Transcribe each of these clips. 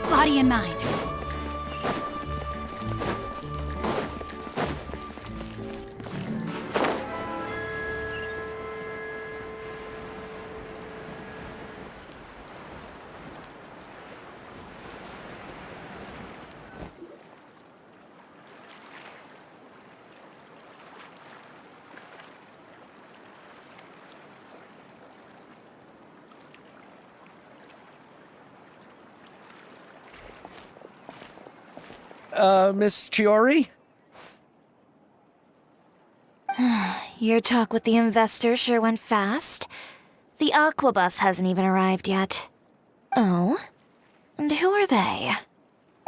Body and mind. Miss Chiori? Your talk with the investor sure went fast. The Aquabus hasn't even arrived yet. Oh? And who are they?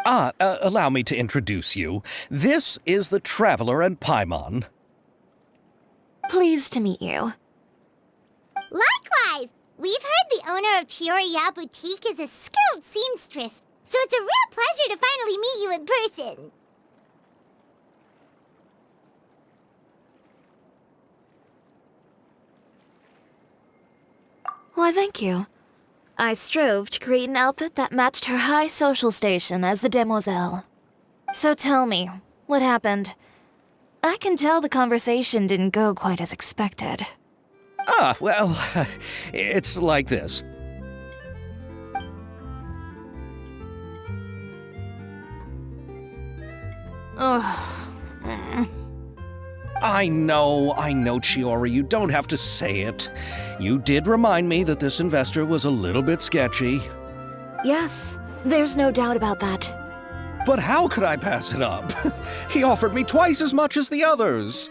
Allow me to introduce you. This is the Traveler and Paimon. Pleased to meet you. Likewise! We've heard the owner of Chioriya Boutique is a skilled seamstress, so it's a real pleasure to finally meet you in person. Why, thank you. I strove to create an outfit that matched her high social station as the demoiselle. So tell me, what happened? I can tell the conversation didn't go quite as expected. Well, it's like this. Ugh. I know, Chiori, you don't have to say it. You did remind me that this investor was a little bit sketchy. Yes, there's no doubt about that. But how could I pass it up? He offered me twice as much as the others.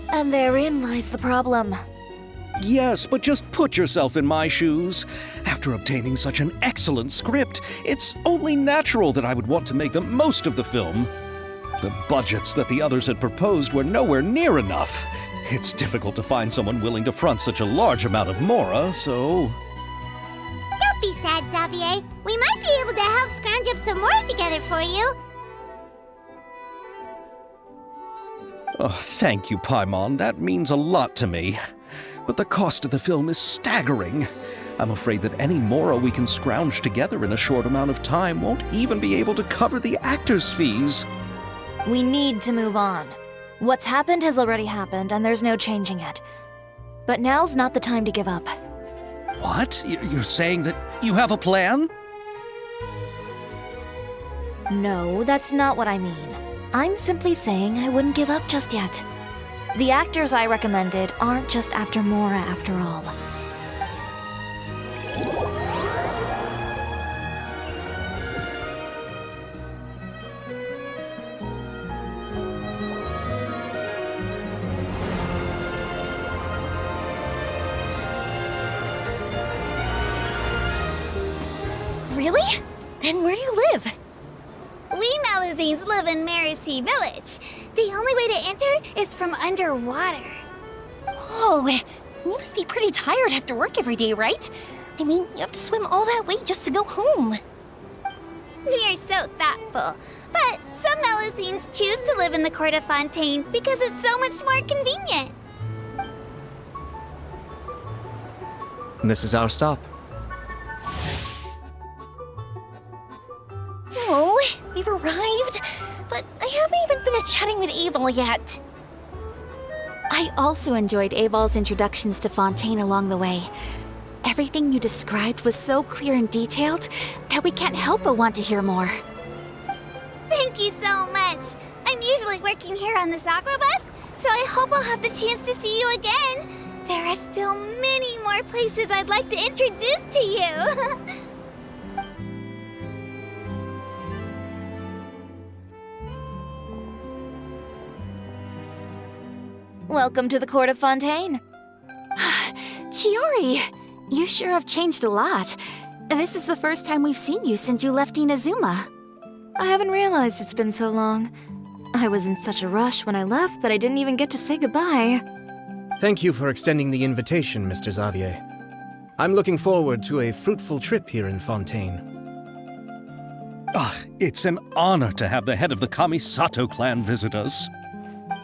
And therein lies the problem. Yes, but just put yourself in my shoes. After obtaining such an excellent script, it's only natural that I would want to make the most of the film. The budgets that the others had proposed were nowhere near enough. It's difficult to find someone willing to front such a large amount of mora, so... Don't be sad, Xavier. We might be able to help scrounge up some more together for you. Oh, thank you, Paimon. That means a lot to me. But the cost of the film is staggering. I'm afraid that any mora we can scrounge together in a short amount of time won't even be able to cover the actors' fees. We need to move on. What's happened has already happened, and there's no changing it. But now's not the time to give up. What? You're saying that you have a plan? No, that's not what I mean. I'm simply saying I wouldn't give up just yet. The actors I recommended aren't just after Mora after all. Really? Then where do you live? We Malazines live in Marasea Village. The only way to enter is from underwater. Oh, you must be pretty tired after work every day, right? I mean, you have to swim all that way just to go home. We are so thoughtful. But some Malazines choose to live in the Court of Fontaine because it's so much more convenient. This is our stop. Oh, we've arrived. But I haven't even finished chatting with Aval yet. I also enjoyed Aval's introductions to Fontaine along the way. Everything you described was so clear and detailed that we can't help but want to hear more. Thank you so much. I'm usually working here on this aqua bus, so I hope I'll have the chance to see you again. There are still many more places I'd like to introduce to you. Welcome to the Court of Fontaine. Chiori, you sure have changed a lot. This is the first time we've seen you since you left Inazuma. I haven't realized it's been so long. I was in such a rush when I left that I didn't even get to say goodbye. Thank you for extending the invitation, Mr. Xavier. I'm looking forward to a fruitful trip here in Fontaine. It's an honor to have the head of the Kamisato clan visit us.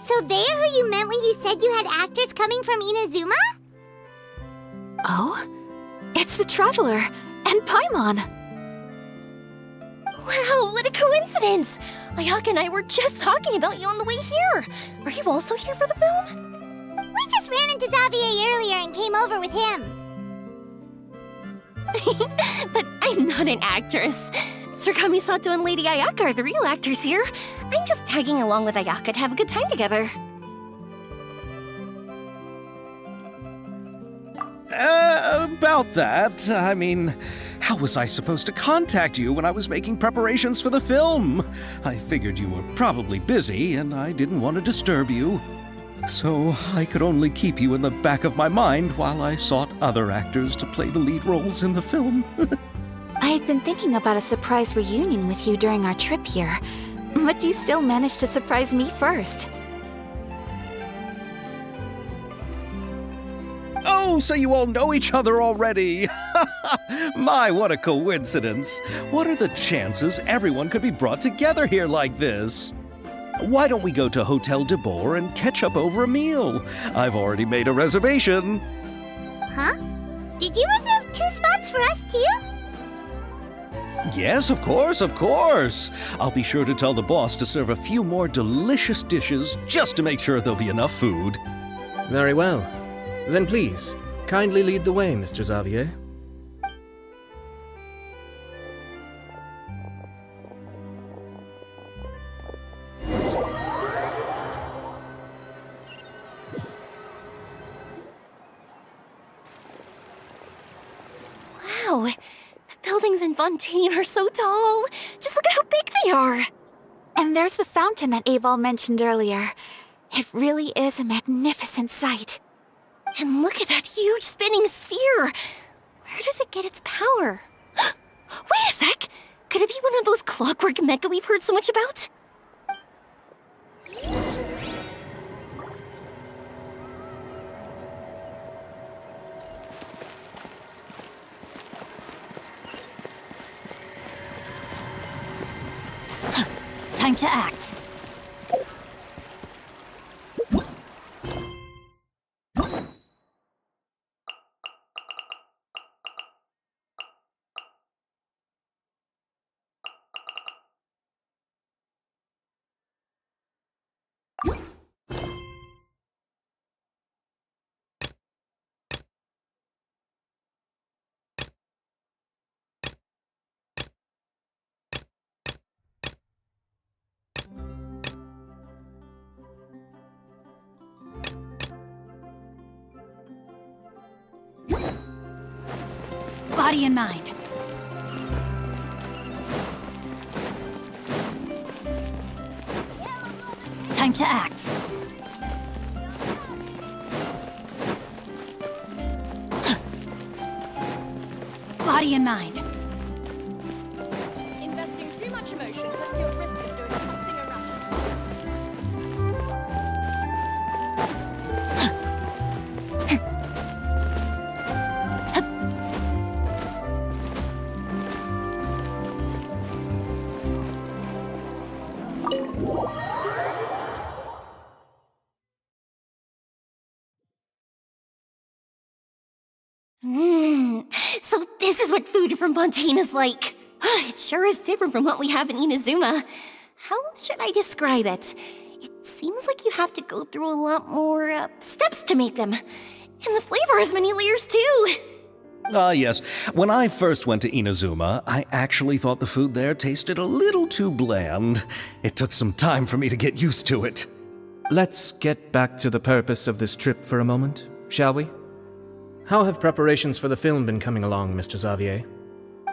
So they're who you meant when you said you had actors coming from Inazuma? Oh? It's the Traveler and Paimon. Wow, what a coincidence! Ayaka and I were just talking about you on the way here. Are you also here for the film? We just ran into Xavier earlier and came over with him. But I'm not an actress. Sir Kamisato and Lady Ayaka are the real actors here. I'm just tagging along with Ayaka to have a good time together. About that, I mean, how was I supposed to contact you when I was making preparations for the film? I figured you were probably busy, and I didn't want to disturb you. So I could only keep you in the back of my mind while I sought other actors to play the lead roles in the film. I had been thinking about a surprise reunion with you during our trip here, but you still managed to surprise me first. Oh, so you all know each other already! My, what a coincidence! What are the chances everyone could be brought together here like this? Why don't we go to Hotel de Boer and catch up over a meal? I've already made a reservation. Huh? Did you reserve 2 spots for us too? Yes, of course, of course. I'll be sure to tell the boss to serve a few more delicious dishes just to make sure there'll be enough food. Very well. Then please, kindly lead the way, Mr. Xavier. Wow, the buildings in Fontaine are so tall. Just look at how big they are. And there's the fountain that Aval mentioned earlier. It really is a magnificent sight. And look at that huge spinning sphere! Where does it get its power? Wait a sec! Could it be one of those clockwork mecha we've heard so much about? Time to act. Body and mind. Time to act. Body and mind. So this is what food from Fontaine is like. It sure is different from what we have in Inazuma. How should I describe it? It seems like you have to go through a lot more steps to make them. And the flavor has many layers too. Ah, yes. When I first went to Inazuma, I actually thought the food there tasted a little too bland. It took some time for me to get used to it. Let's get back to the purpose of this trip for a moment, shall we? How have preparations for the film been coming along, Mr. Xavier?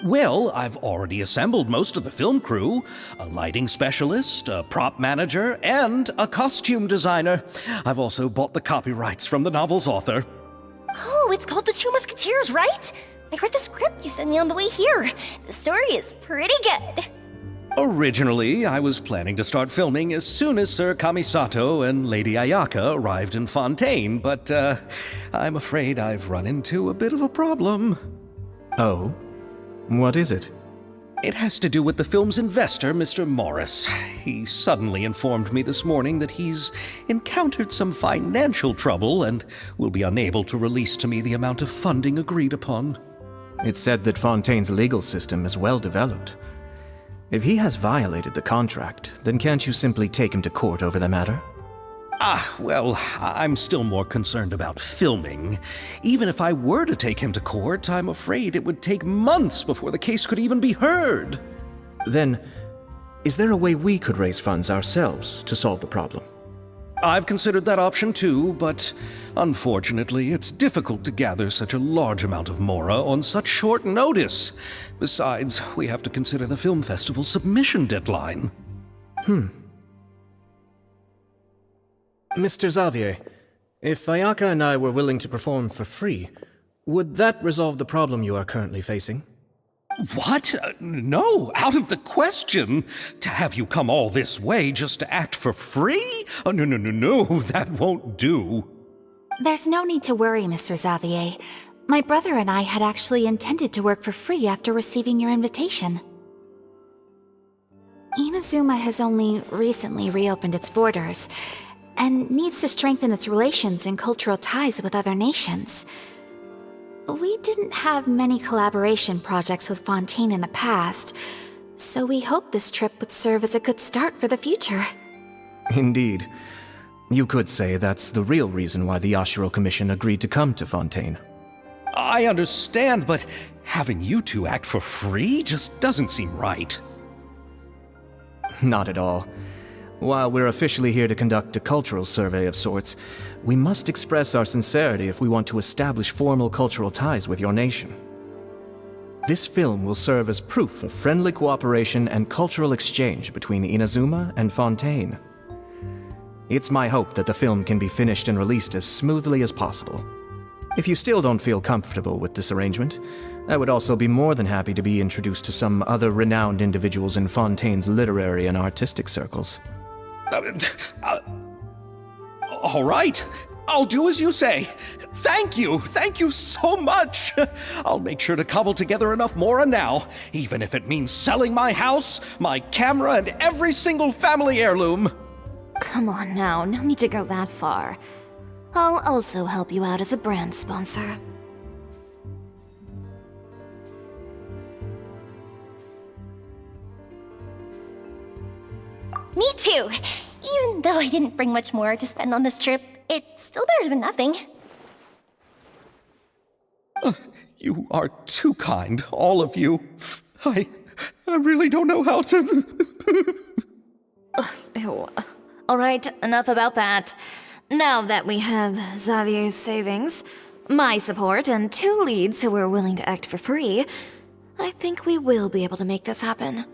Well, I've already assembled most of the film crew, a lighting specialist, a prop manager, and a costume designer. I've also bought the copyrights from the novel's author. Oh, it's called The Two Musketeers, right? I read the script you sent me on the way here. The story is pretty good. Originally, I was planning to start filming as soon as Sir Kamisato and Lady Ayaka arrived in Fontaine, but I'm afraid I've run into a bit of a problem. Oh? What is it? It has to do with the film's investor, Mr. Morris. He suddenly informed me this morning that he's encountered some financial trouble and will be unable to release to me the amount of funding agreed upon. It's said that Fontaine's legal system is well developed. If he has violated the contract, then can't you simply take him to court over the matter? Well, I'm still more concerned about filming. Even if I were to take him to court, I'm afraid it would take months before the case could even be heard. Then, is there a way we could raise funds ourselves to solve the problem? I've considered that option too, but unfortunately, it's difficult to gather such a large amount of mora on such short notice. Besides, we have to consider the film festival's submission deadline. Mr. Xavier, if Ayaka and I were willing to perform for free, would that resolve the problem you are currently facing? What? No, out of the question. To have you come all this way just to act for free? Oh, no, that won't do. There's no need to worry, Mr. Xavier. My brother and I had actually intended to work for free after receiving your invitation. Inazuma has only recently reopened its borders, and needs to strengthen its relations and cultural ties with other nations. We didn't have many collaboration projects with Fontaine in the past, so we hoped this trip would serve as a good start for the future. Indeed. You could say that's the real reason why the Yashiro Commission agreed to come to Fontaine. I understand, but having you two act for free just doesn't seem right. Not at all. While we're officially here to conduct a cultural survey of sorts, we must express our sincerity if we want to establish formal cultural ties with your nation. This film will serve as proof of friendly cooperation and cultural exchange between Inazuma and Fontaine. It's my hope that the film can be finished and released as smoothly as possible. If you still don't feel comfortable with this arrangement, I would also be more than happy to be introduced to some other renowned individuals in Fontaine's literary and artistic circles. All right, I'll do as you say. Thank you so much. I'll make sure to cobble together enough mora now, even if it means selling my house, my camera, and every single family heirloom. Come on now, no need to go that far. I'll also help you out as a brand sponsor. Me too! Even though I didn't bring much more to spend on this trip, it's still better than nothing. You are too kind, all of you. I really don't know how to... Ew. Alright, enough about that. Now that we have Xavier's savings, my support, and 2 leads who are willing to act for free, I think we will be able to make this happen.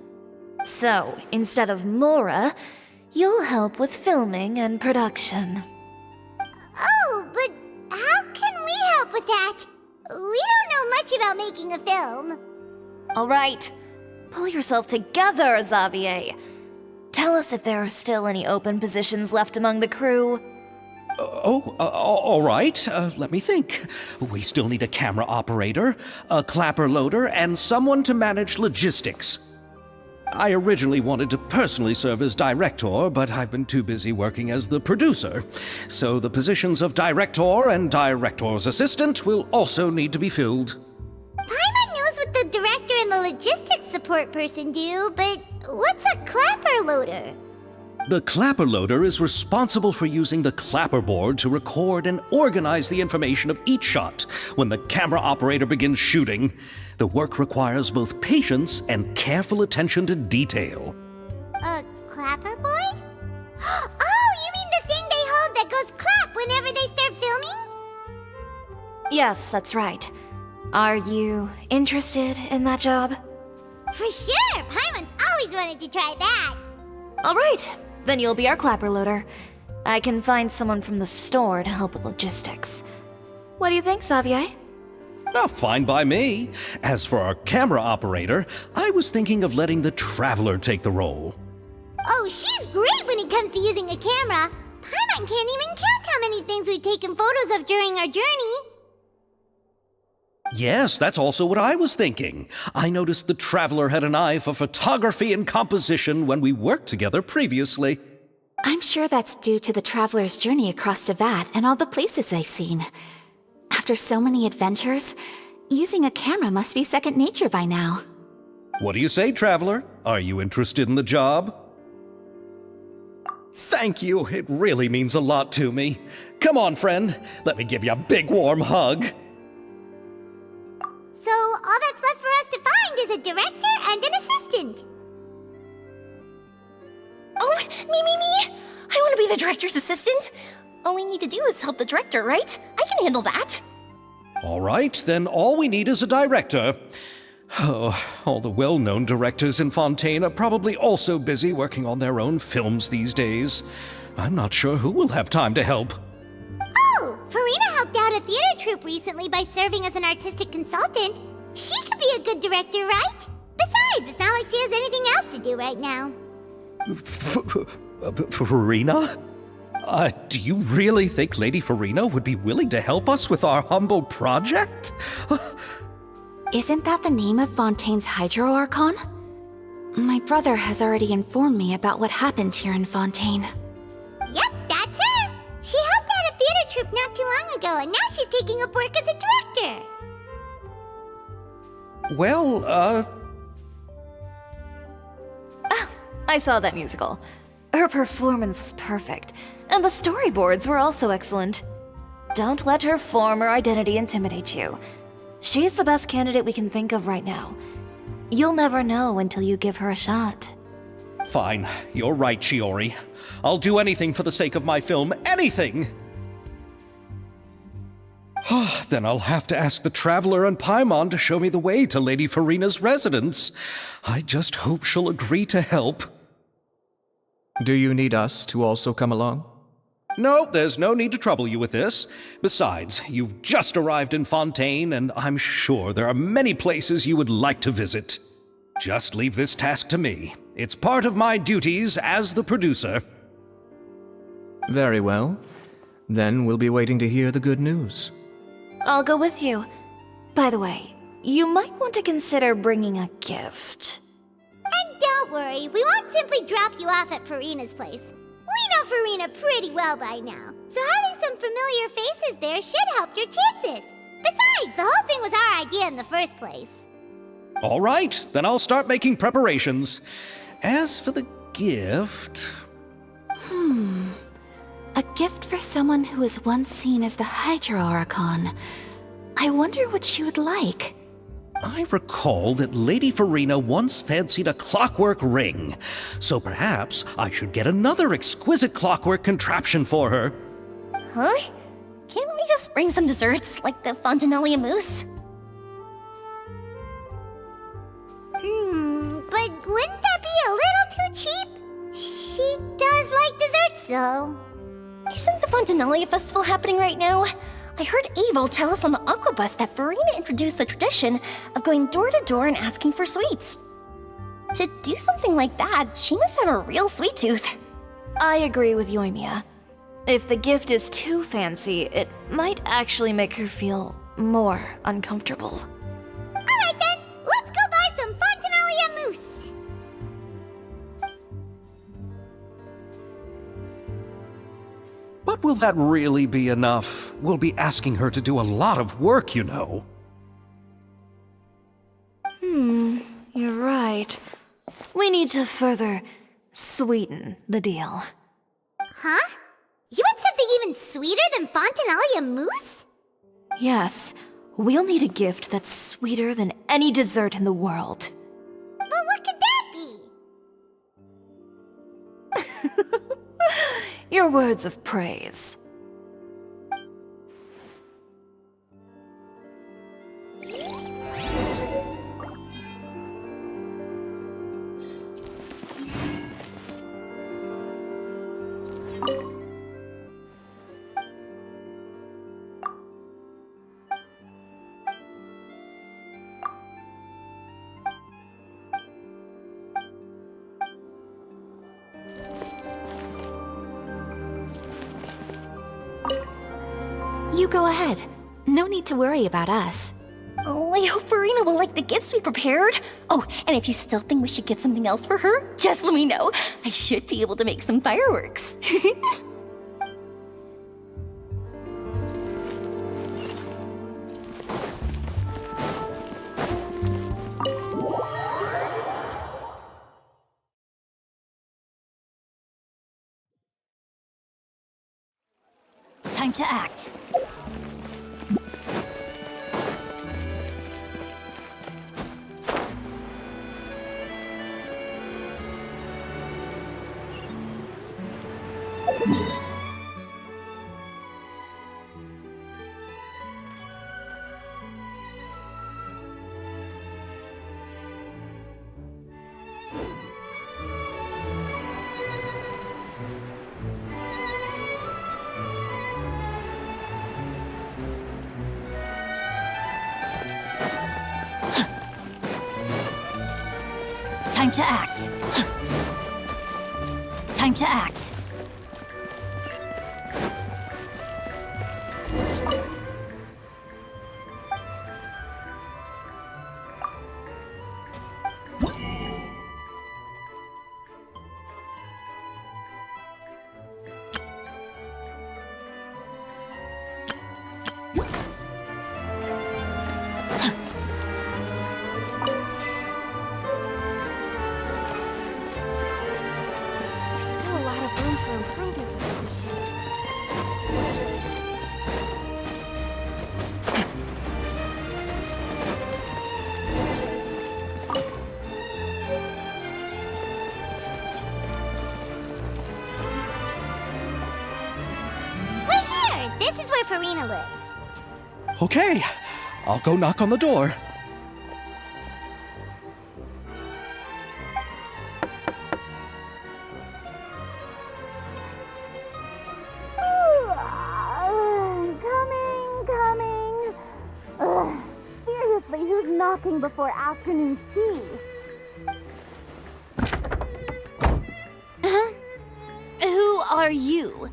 So, instead of Mora, you'll help with filming and production. Oh, but how can we help with that? We don't know much about making a film. Alright, pull yourself together, Xavier. Tell us if there are still any open positions left among the crew. All right. Let me think. We still need a camera operator, a clapper loader, and someone to manage logistics. I originally wanted to personally serve as director, but I've been too busy working as the producer. So the positions of director and director's assistant will also need to be filled. Paimon knows what the director and the logistics support person do, but what's a clapper loader? The clapper loader is responsible for using the clapper board to record and organize the information of each shot when the camera operator begins shooting. The work requires both patience and careful attention to detail. A clapper board? Oh, you mean the thing they hold that goes clap whenever they start filming? Yes, that's right. Are you interested in that job? For sure! Paimon's always wanted to try that! All right, then you'll be our clapper loader. I can find someone from the store to help with logistics. What do you think, Xavier? Oh, fine by me. As for our camera operator, I was thinking of letting the Traveler take the role. Oh, she's great when it comes to using a camera! Paimon can't even count how many things we've taken photos of during our journey! Yes, that's also what I was thinking. I noticed the Traveler had an eye for photography and composition when we worked together previously. I'm sure that's due to the traveler's journey across Devat and all the places they've seen. After so many adventures, using a camera must be second nature by now. What do you say, Traveler? Are you interested in the job? Thank you. It really means a lot to me. Come on, friend. Let me give you a big warm hug. So, all that's left for us to find is a director and an assistant. Oh, me! I want to be the director's assistant! All we need to do is help the director, right? I can handle that! All right, then all we need is a director. Oh, all the well-known directors in Fontaine are probably also busy working on their own films these days. I'm not sure who will have time to help. Oh, Farina helped out a theater troupe recently by serving as an artistic consultant. She could be a good director, right? Besides, it's not like she has anything else to do right now. Farina? Do you really think Lady Farina would be willing to help us with our humble project? Isn't that the name of Fontaine's Hydro Archon? My brother has already informed me about what happened here in Fontaine. Yep, that's her! She helped out a theater troupe not too long ago, and now she's taking up work as a director. Well, I saw that musical. Her performance was perfect, and the storyboards were also excellent. Don't let her former identity intimidate you. She's the best candidate we can think of right now. You'll never know until you give her a shot. Fine. You're right, Shiori. I'll do anything for the sake of my film. Anything! Then I'll have to ask the Traveler and Paimon to show me the way to Lady Farina's residence. I just hope she'll agree to help. Do you need us to also come along? No, there's no need to trouble you with this. Besides, you've just arrived in Fontaine, and I'm sure there are many places you would like to visit. Just leave this task to me. It's part of my duties as the producer. Very well. Then we'll be waiting to hear the good news. I'll go with you. By the way, you might want to consider bringing a gift. And don't worry, we won't simply drop you off at Farina's place. We know Farina pretty well by now, so having some familiar faces there should help your chances. Besides, the whole thing was our idea in the first place. All right, then I'll start making preparations. As for the gift... A gift for someone who was once seen as the Hydro Archon. I wonder what she would like. I recall that Lady Farina once fancied a clockwork ring, so perhaps I should get another exquisite clockwork contraption for her. Huh? Can't we just bring some desserts, like the Fontinalia mousse? But wouldn't that be a little too cheap? She does like desserts, though. Isn't the Fontinalia festival happening right now? I heard Abel tell us on the Aquabus that Farina introduced the tradition of going door to door and asking for sweets. To do something like that, she must have a real sweet tooth. I agree with Yoimiya. If the gift is too fancy, it might actually make her feel more uncomfortable. Alright then, let's go buy some Fontinalia mousse. But will that really be enough? We'll be asking her to do a lot of work, you know. You're right. We need to further sweeten the deal. Huh? You want something even sweeter than Fontinalia mousse? Yes, we'll need a gift that's sweeter than any dessert in the world. Well, what could that be? Your words of praise. You go ahead. No need to worry about us. Oh, I hope Farina will like the gifts we prepared. Oh, and if you still think we should get something else for her, just let me know. I should be able to make some fireworks. Time to act. Time to act. Time to act. There's still a lot of room for improvement with this machine. We're here! This is where Farina lives. Okay, I'll go knock on the door. Coming. Ugh. Seriously, who's knocking before afternoon tea? Who are you?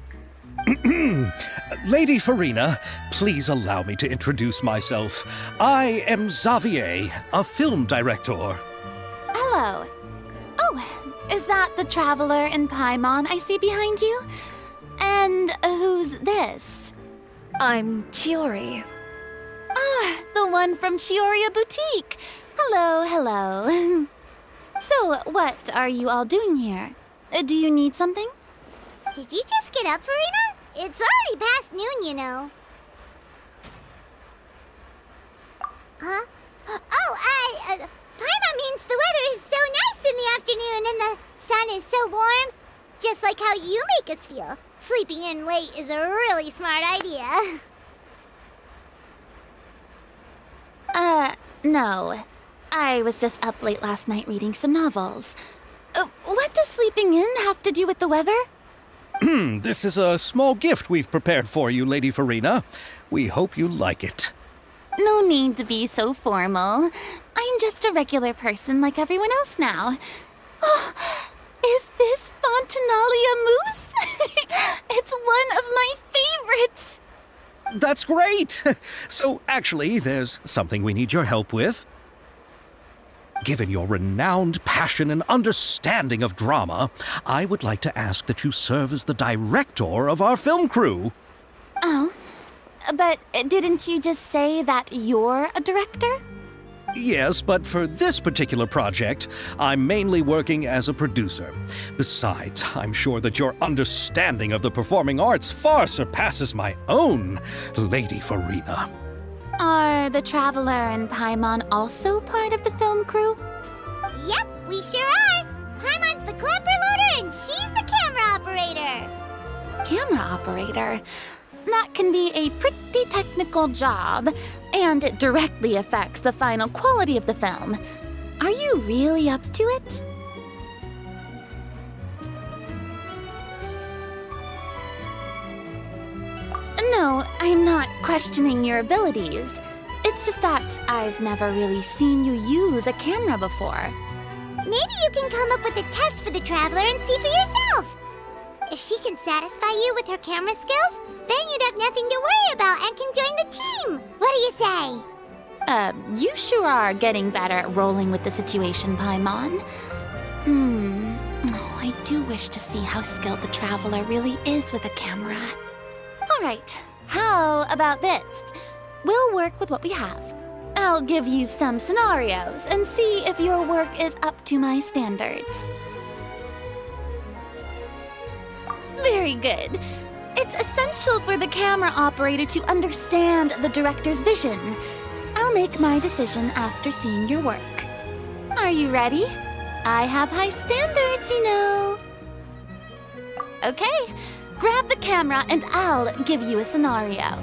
Lady Farina, please allow me to introduce myself. I am Xavier, a film director. Hello. Oh, is that the traveler in Paimon I see behind you? And who's this? I'm Chiori. Ah, the one from Chioria Boutique. Hello. So, what are you all doing here? Do you need something? Did you just get up, Farina? It's already past noon, you know. Huh? Oh, Paimon means the weather is so nice in the afternoon and the sun is so warm. Just like how you make us feel. Sleeping in late is a really smart idea. No. I was just up late last night reading some novels. What does sleeping in have to do with the weather? This is a small gift we've prepared for you, Lady Farina. We hope you like it. No need to be so formal. I'm just a regular person like everyone else now. Oh, is this Fontinalia mousse? It's one of my favorites. That's great! So, actually, there's something we need your help with. Given your renowned passion and understanding of drama, I would like to ask that you serve as the director of our film crew. Oh, but didn't you just say that you're a director? Yes, but for this particular project, I'm mainly working as a producer. Besides, I'm sure that your understanding of the performing arts far surpasses my own, Lady Farina. Are the Traveler and Paimon also part of the film crew? Yep, we sure are. Paimon's the clapper loader and she's the camera operator. Camera operator? That can be a pretty technical job, and it directly affects the final quality of the film. Are you really up to it? No, I'm not questioning your abilities. It's just that I've never really seen you use a camera before. Maybe you can come up with a test for the Traveler and see for yourself. If she can satisfy you with her camera skills, then you'd have nothing to worry about and can join the team. What do you say? You sure are getting better at rolling with the situation, Paimon. Oh, I do wish to see how skilled the Traveler really is with a camera. All right, how about this? We'll work with what we have. I'll give you some scenarios and see if your work is up to my standards. Very good. It's essential for the camera operator to understand the director's vision. I'll make my decision after seeing your work. Are you ready? I have high standards, you know. Okay, grab the camera and I'll give you a scenario.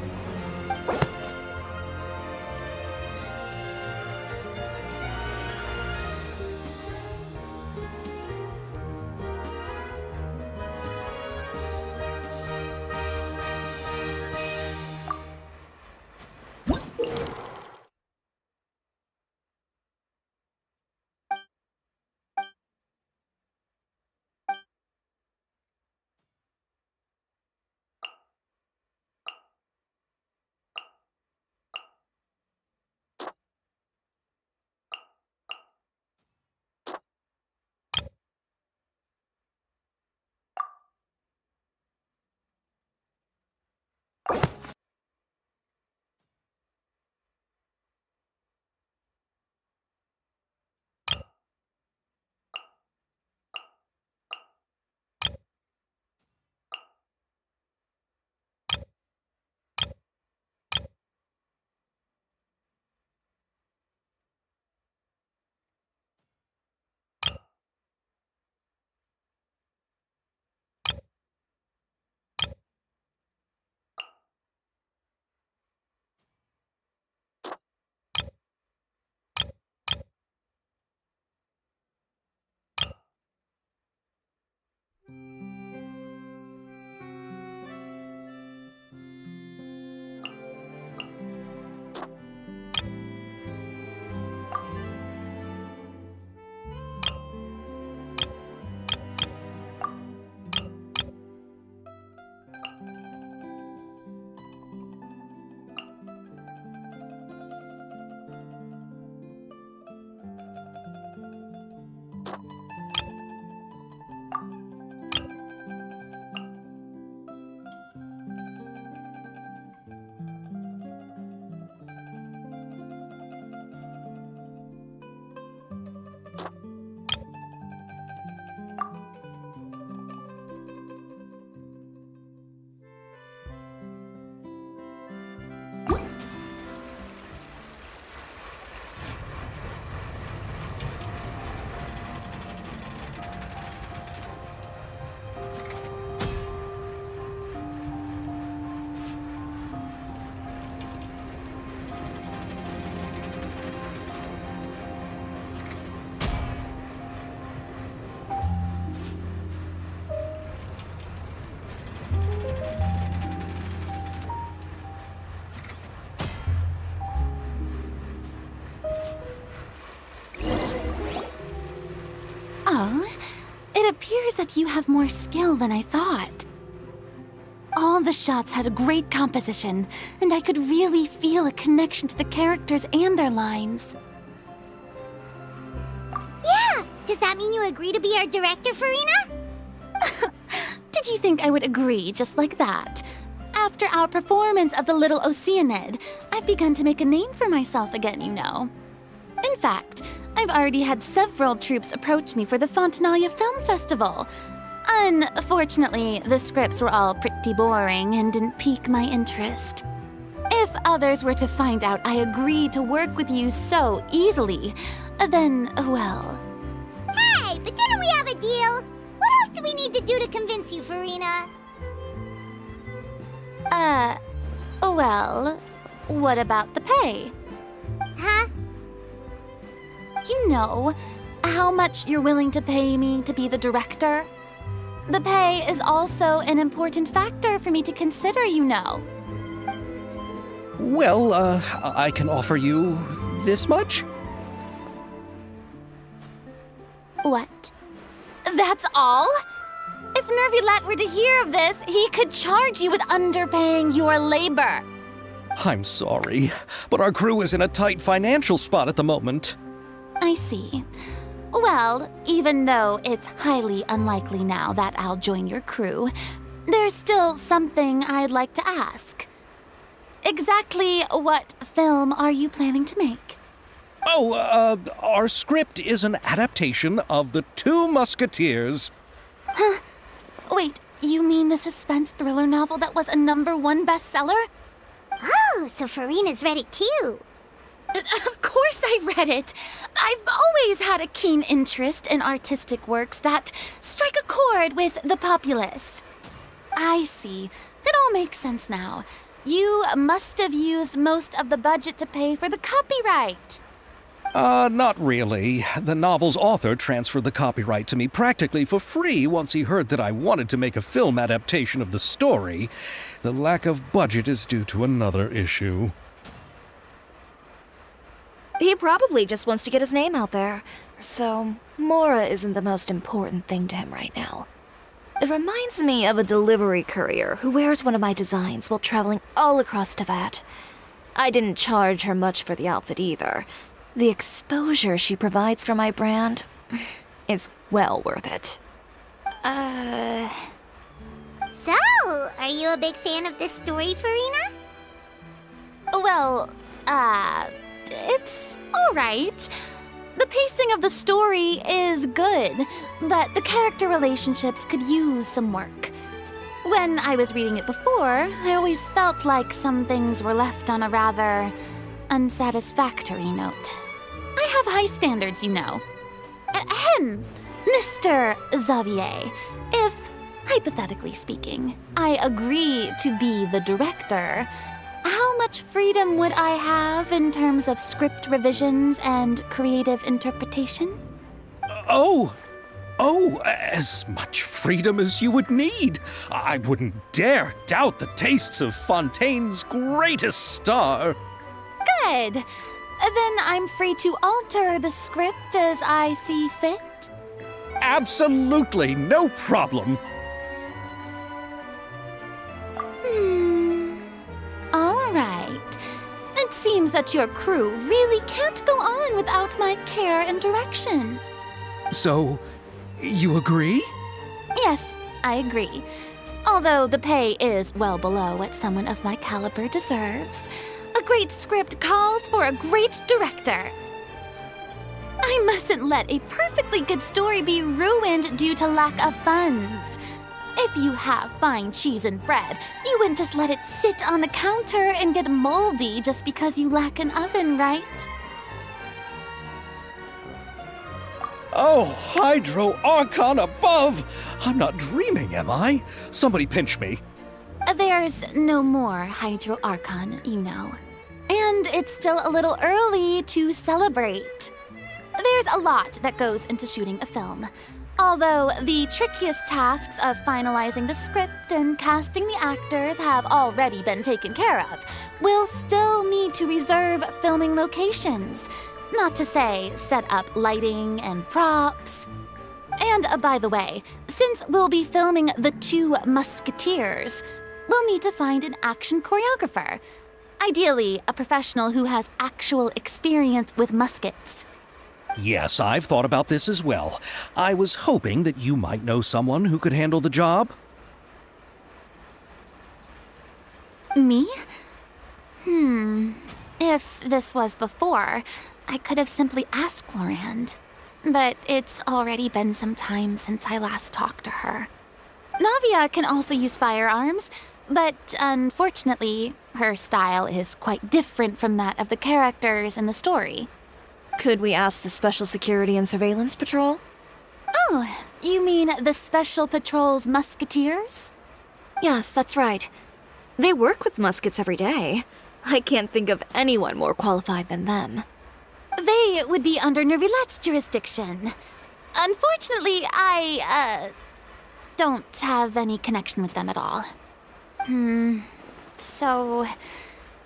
Oh, it appears that you have more skill than I thought. All the shots had a great composition, and I could really feel a connection to the characters and their lines. that mean you agree to be our director, Farina? Did you think I would agree just like that? After our performance of The Little Oceanid, I've begun to make a name for myself again, you know. In fact, I've already had several troops approach me for the Fontanalia Film Festival. Unfortunately, the scripts were all pretty boring and didn't pique my interest. If others were to find out I agreed to work with you so easily, then, well... Hey, but didn't we have a deal? What else do we need to do to convince you, Farina? Well, what about the pay? Huh? You know, how much you're willing to pay me to be the director? The pay is also an important factor for me to consider, you know. Well, I can offer you this much? What? That's all? If Nervilat were to hear of this, he could charge you with underpaying your labor. I'm sorry, but our crew is in a tight financial spot at the moment. I see. Well, even though it's highly unlikely now that I'll join your crew, there's still something I'd like to ask. Exactly what film are you planning to make? Oh, our script is an adaptation of The Two Musketeers. Wait, you mean the suspense thriller novel that was a #1 bestseller? Oh, so Farina's read it too. Of course I read it. I've always had a keen interest in artistic works that strike a chord with the populace. I see. It all makes sense now. You must have used most of the budget to pay for the copyright. Not really. The novel's author transferred the copyright to me practically for free once he heard that I wanted to make a film adaptation of the story. The lack of budget is due to another issue. He probably just wants to get his name out there. So, Mora isn't the most important thing to him right now. It reminds me of a delivery courier who wears one of my designs while traveling all across Teyvat. I didn't charge her much for the outfit either. The exposure she provides for my brand is well worth it. So, are you a big fan of this story, Farina? Well, it's alright. The pacing of the story is good, but the character relationships could use some work. When I was reading it before, I always felt like some things were left on a rather unsatisfactory note. I have high standards, you know. Ahem, Mr. Xavier, if, hypothetically speaking, I agree to be the director, how much freedom would I have in terms of script revisions and creative interpretation? Oh, as much freedom as you would need. I wouldn't dare doubt the tastes of Fontaine's greatest star. Good. Then I'm free to alter the script as I see fit. Absolutely, no problem. All right. It seems that your crew really can't go on without my care and direction. So, you agree? Yes, I agree. Although the pay is well below what someone of my caliber deserves. A great script calls for a great director. I mustn't let a perfectly good story be ruined due to lack of funds. If you have fine cheese and bread, you wouldn't just let it sit on the counter and get moldy just because you lack an oven, right? Oh, Hydro Archon above! I'm not dreaming, am I? Somebody pinch me. There's no more Hydro Archon, you know. And it's still a little early to celebrate. There's a lot that goes into shooting a film. Although the trickiest tasks of finalizing the script and casting the actors have already been taken care of, we'll still need to reserve filming locations. Not to say set up lighting and props. And by the way, since we'll be filming The Two Musketeers, we'll need to find an action choreographer. Ideally, a professional who has actual experience with muskets. Yes, I've thought about this as well. I was hoping that you might know someone who could handle the job. Me? If this was before, I could have simply asked Glorand. But it's already been some time since I last talked to her. Navia can also use firearms, but unfortunately, her style is quite different from that of the characters in the story. Could we ask the Special Security and Surveillance Patrol? Oh, you mean the Special Patrol's musketeers? Yes, that's right. They work with muskets every day. I can't think of anyone more qualified than them. They would be under Nervilette's jurisdiction. Unfortunately, I don't have any connection with them at all. So,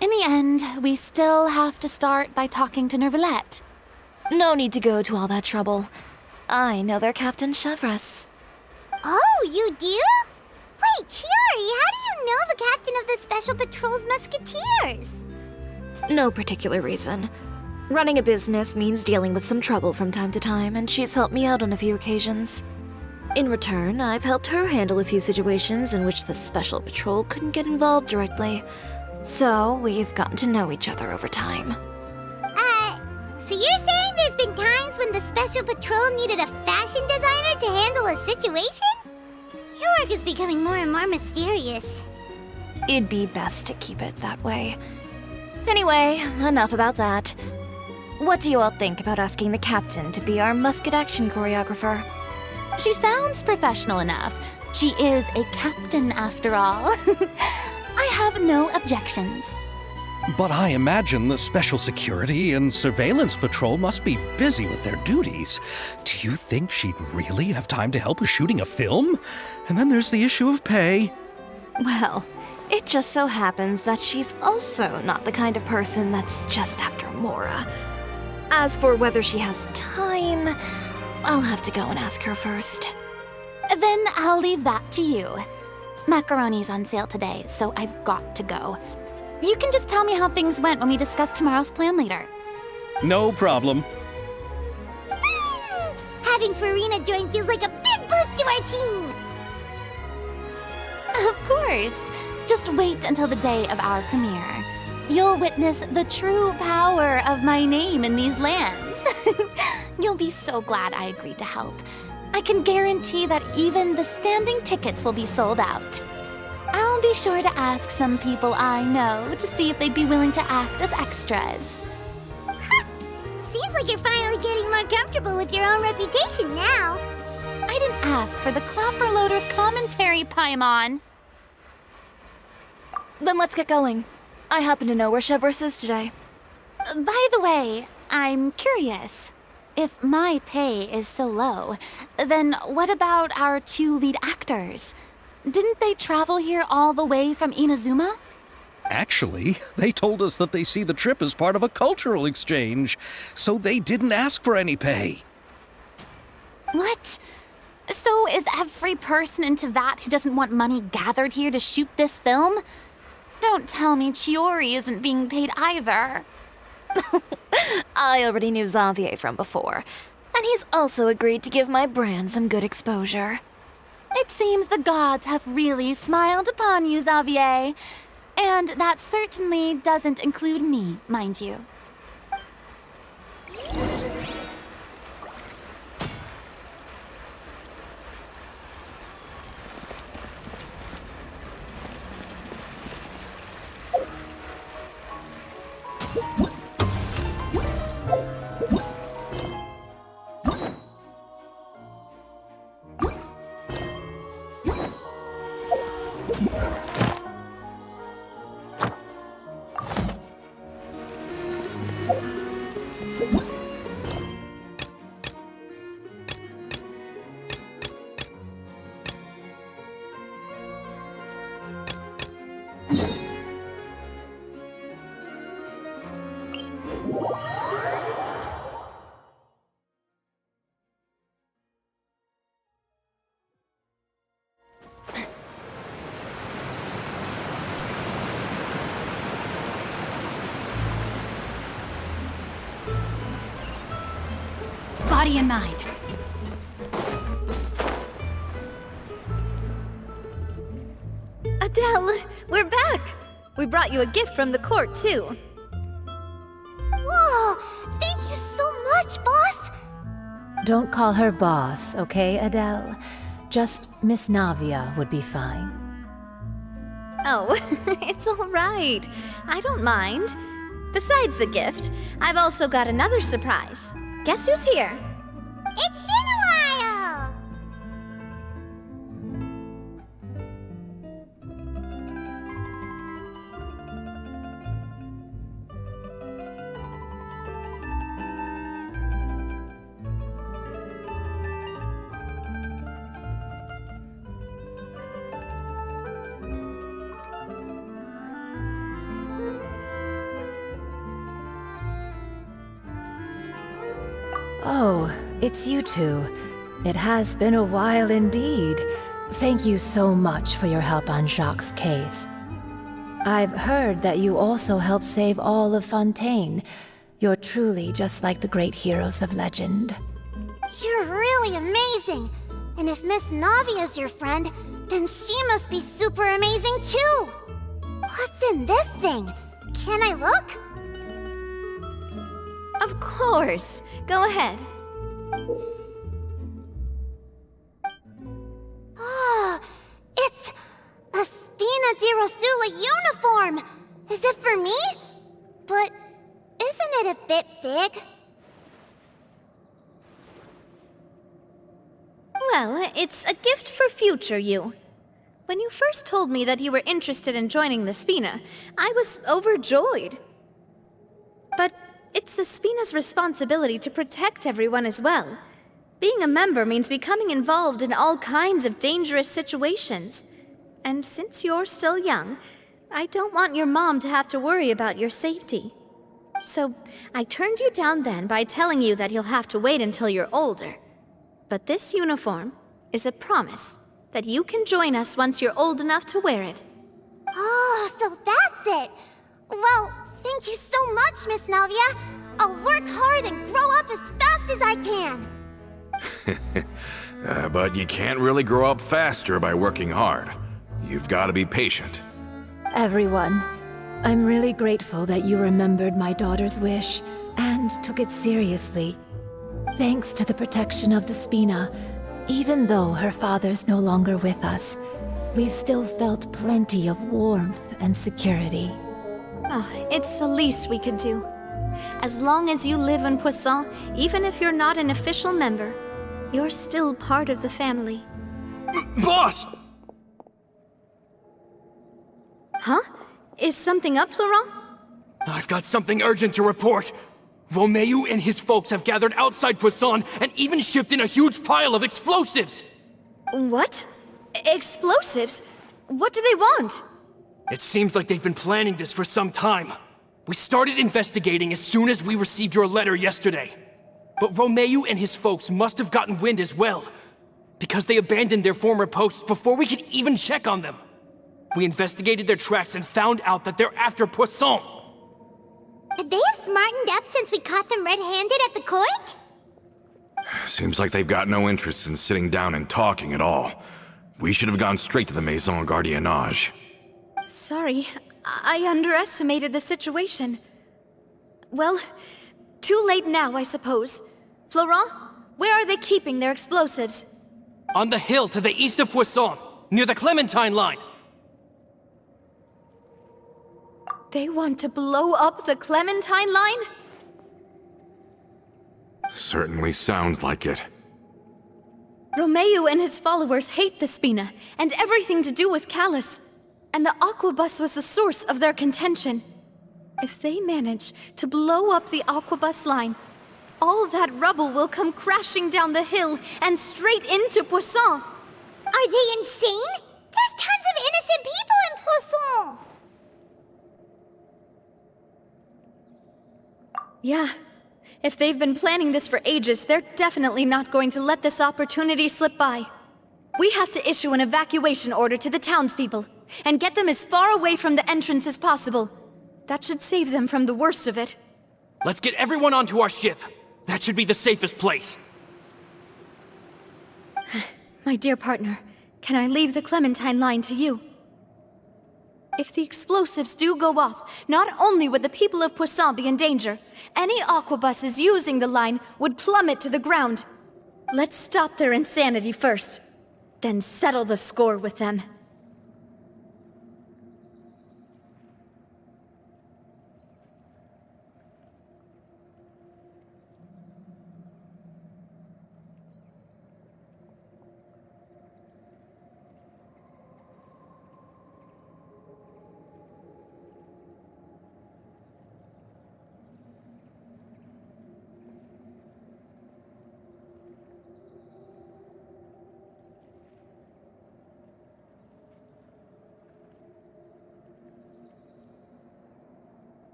in the end, we still have to start by talking to Nervilette. No need to go to all that trouble. I know their Captain Chevres. Oh, you do? Wait, Chiori, how do you know the captain of the Special Patrol's musketeers? No particular reason. Running a business means dealing with some trouble from time to time, and she's helped me out on a few occasions. In return, I've helped her handle a few situations in which the Special Patrol couldn't get involved directly. So, we've gotten to know each other over time. So you're saying there's been times when the Special Patrol needed a fashion designer to handle a situation? Your work is becoming more and more mysterious. It'd be best to keep it that way. Anyway, enough about that. What do you all think about asking the captain to be our musket action choreographer? She sounds professional enough. She is a captain after all. I have no objections. But I imagine the Special Security and Surveillance Patrol must be busy with their duties. Do you think she'd really have time to help with shooting a film? And then there's the issue of pay. Well, it just so happens that she's also not the kind of person that's just after Mora. As for whether she has time, I'll have to go and ask her first. Then I'll leave that to you. Macaroni's on sale today, so I've got to go. You can just tell me how things went when we discuss tomorrow's plan later. No problem. Having Farina join feels like a big boost to our team. Of course. Just wait until the day of our premiere. You'll witness the true power of my name in these lands. You'll be so glad I agreed to help. I can guarantee that even the standing tickets will be sold out. I'll be sure to ask some people I know to see if they'd be willing to act as extras. Seems like you're finally getting more comfortable with your own reputation now. I didn't ask for the Clapper Loader's commentary, Paimon. Then let's get going. I happen to know where Chevres is today. By the way, I'm curious. If my pay is so low, then what about our two lead actors? Didn't they travel here all the way from Inazuma? Actually, they told us that they see the trip as part of a cultural exchange, so they didn't ask for any pay. What? So is every person in Teyvat who doesn't want money gathered here to shoot this film? Don't tell me Chiori isn't being paid either. I already knew Xavier from before, and he's also agreed to give my brand some good exposure. It seems the gods have really smiled upon you, Xavier. And that certainly doesn't include me, mind you. everybody in mind. Adele, we're back! We brought you a gift from the court, too. Whoa! Thank you so much, boss! Don't call her boss, okay, Adele? Just Miss Navia would be fine. Oh, it's all right. I don't mind. Besides the gift, I've also got another surprise. Guess who's here? It's been a while! Oh, it's you two. It has been a while indeed. Thank you so much for your help on Jacques' case. I've heard that you also helped save all of Fontaine. You're truly just like the great heroes of legend. You're really amazing! And if Miss Navia's your friend, then she must be super amazing too! What's in this thing? Can I look? Of course. Go ahead. Oh, it's a Spina di Rosula uniform! Is it for me? But isn't it a bit big? Well, it's a gift for future you. When you first told me that you were interested in joining the Spina, I was overjoyed. But it's the Spina's responsibility to protect everyone as well. Being a member means becoming involved in all kinds of dangerous situations. And since you're still young, I don't want your mom to have to worry about your safety. So I turned you down then by telling you that you'll have to wait until you're older. But this uniform is a promise that you can join us once you're old enough to wear it. Oh, so that's it! Well, thank you so much, Miss Navia! I'll work hard and grow up as fast as I can! But you can't really grow up faster by working hard. You've got to be patient. Everyone, I'm really grateful that you remembered my daughter's wish and took it seriously. Thanks to the protection of the Spina, even though her father's no longer with us, we've still felt plenty of warmth and security. Oh, it's the least we could do. As long as you live in Poisson, even if you're not an official member, you're still part of the family. Boss! Huh? Is something up, Florent? I've got something urgent to report. Romeu and his folks have gathered outside Poisson and even shipped in a huge pile of explosives! What? Explosives? What do they want? It seems like they've been planning this for some time. We started investigating as soon as we received your letter yesterday. But Romeu and his folks must have gotten wind as well, because they abandoned their former posts before we could even check on them. We investigated their tracks and found out that they're after Poisson. Could they have smartened up since we caught them red-handed at the court? Seems like they've got no interest in sitting down and talking at all. We should have gone straight to the Maison Gardiennage. Sorry, I underestimated the situation. Well, too late now, I suppose. Florent, where are they keeping their explosives? On the hill to the east of Poisson, near the Clementine line. They want to blow up the Clementine line? Certainly sounds like it. Romeu and his followers hate the Spina and everything to do with Callus. And the Aquabus was the source of their contention. If they manage to blow up the Aquabus line, all that rubble will come crashing down the hill and straight into Poisson. Are they insane? There's tons of innocent people in Poisson! Yeah. If they've been planning this for ages, they're definitely not going to let this opportunity slip by. We have to issue an evacuation order to the townspeople and get them as far away from the entrance as possible. That should save them from the worst of it. Let's get everyone onto our ship. That should be the safest place. My dear partner, can I leave the Clementine line to you? If the explosives do go off, not only would the people of Poisson be in danger, any aquabuses using the line would plummet to the ground. Let's stop their insanity first, then settle the score with them.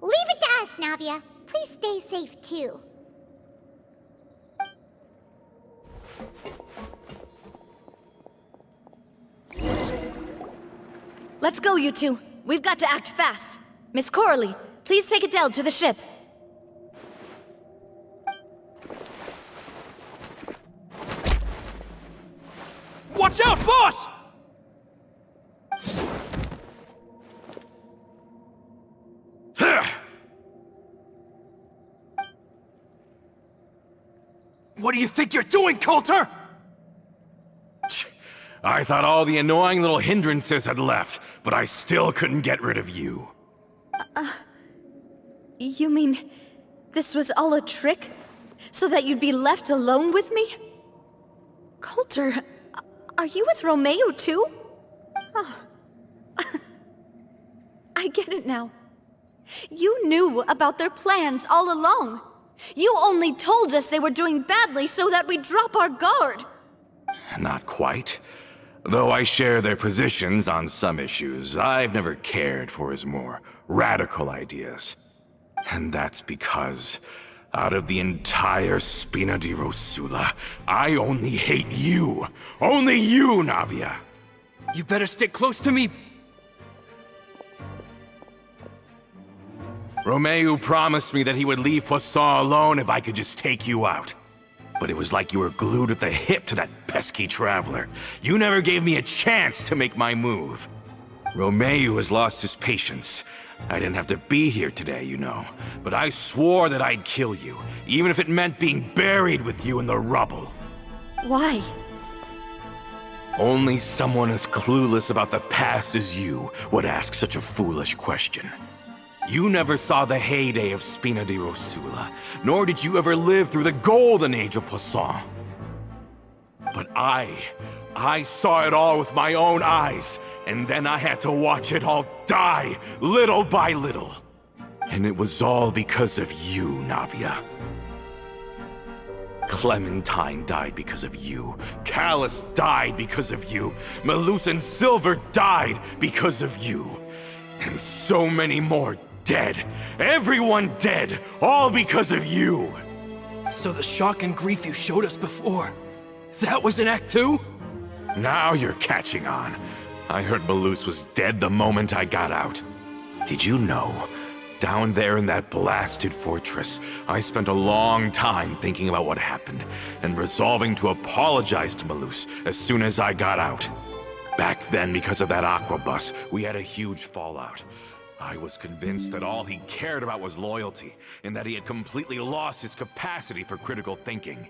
Leave it to us, Navia. Please stay safe, too. Let's go, you two. We've got to act fast. Miss Coralie, please take Adele to the ship. Watch out, boss! What do you think you're doing, Coulter? I thought all the annoying little hindrances had left, but I still couldn't get rid of you. You mean this was all a trick? So that you'd be left alone with me? Coulter, are you with Romeo too? Oh. I get it now. You knew about their plans all along. You only told us they were doing badly so that we'd drop our guard. Not quite. Though I share their positions on some issues, I've never cared for his more radical ideas. And that's because, out of the entire Spina di Rosula, I only hate you. Only you, Navia. You better stick close to me. Romeo promised me that he would leave Poisson alone if I could just take you out. But it was like you were glued at the hip to that pesky traveler. You never gave me a chance to make my move. Romeo has lost his patience. I didn't have to be here today, you know. But I swore that I'd kill you, even if it meant being buried with you in the rubble. Why? Only someone as clueless about the past as you would ask such a foolish question. You never saw the heyday of Spina di Rosula, nor did you ever live through the golden age of Poisson. But I saw it all with my own eyes, and then I had to watch it all die, little by little. And it was all because of you, Navia. Clementine died because of you. Callus died because of you. Melus and Silver died because of you. And so many more dead. Everyone dead, all because of you. So the shock and grief you showed us before, that was in Act 2? Now you're catching on. I heard Melus was dead the moment I got out. Did you know? Down there in that blasted fortress, I spent a long time thinking about what happened, and resolving to apologize to Melus as soon as I got out. Back then, because of that aquabus, we had a huge fallout. I was convinced that all he cared about was loyalty, and that he had completely lost his capacity for critical thinking.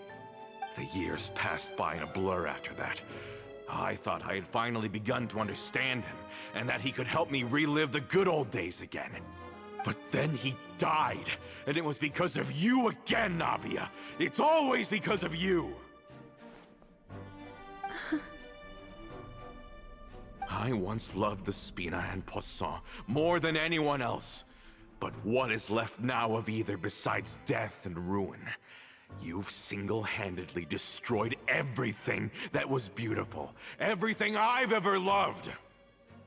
The years passed by in a blur after that. I thought I had finally begun to understand him, and that he could help me relive the good old days again. But then he died, and it was because of you again, Navia. It's always because of you. I once loved the Spina and Poisson more than anyone else. But what is left now of either besides death and ruin? You've single-handedly destroyed everything that was beautiful. Everything I've ever loved.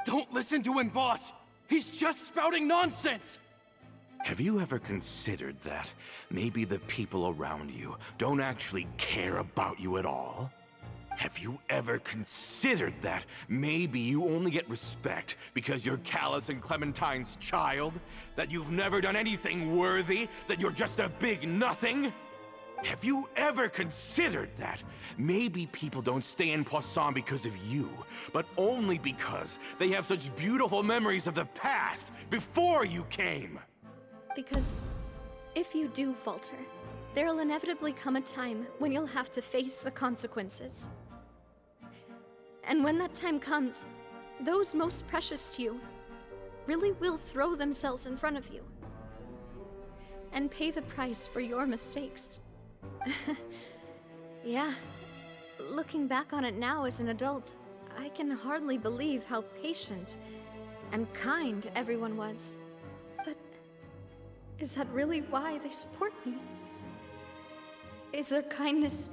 Don't listen to him, boss. He's just spouting nonsense. Have you ever considered that maybe the people around you don't actually care about you at all? Have you ever considered that maybe you only get respect because you're Callus and Clementine's child? That you've never done anything worthy? That you're just a big nothing? Have you ever considered that maybe people don't stay in Poisson because of you, but only because they have such beautiful memories of the past before you came? Because if you do falter, there'll inevitably come a time when you'll have to face the consequences. And when that time comes, those most precious to you really will throw themselves in front of you and pay the price for your mistakes. Yeah, looking back on it now as an adult, I can hardly believe how patient and kind everyone was. But is that really why they support me? Is their kindness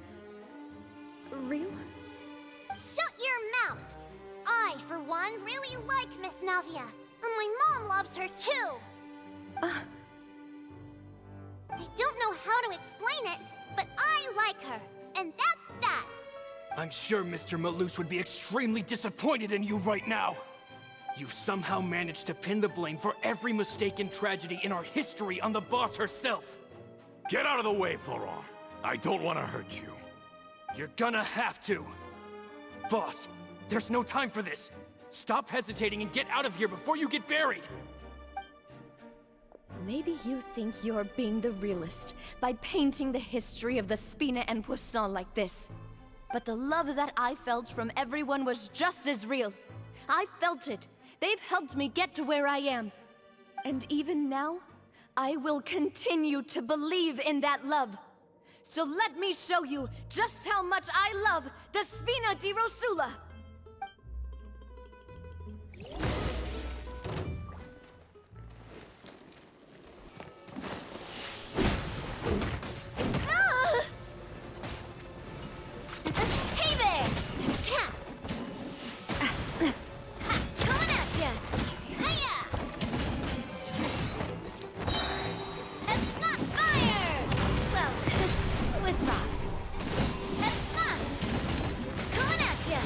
real? Shut your mouth! I, for one, really like Miss Navia, and my mom loves her too! I don't know how to explain it, but I like her, and that's that! I'm sure Mr. Malus would be extremely disappointed in you right now. You've somehow managed to pin the blame for every mistake and tragedy in our history on the boss herself. Get out of the way, Florent. I don't want to hurt you. You're gonna have to. Boss, there's no time for this. Stop hesitating and get out of here before you get buried. Maybe you think you're being the realist by painting the history of the Spina and Poisson like this. But the love that I felt from everyone was just as real. I felt it. They've helped me get to where I am. And even now, I will continue to believe in that love. So let me show you just how much I love the Spina di Rosula! Hey there! Coming at ya! Hiya! Not fire! Well, with rocks. Coming at ya!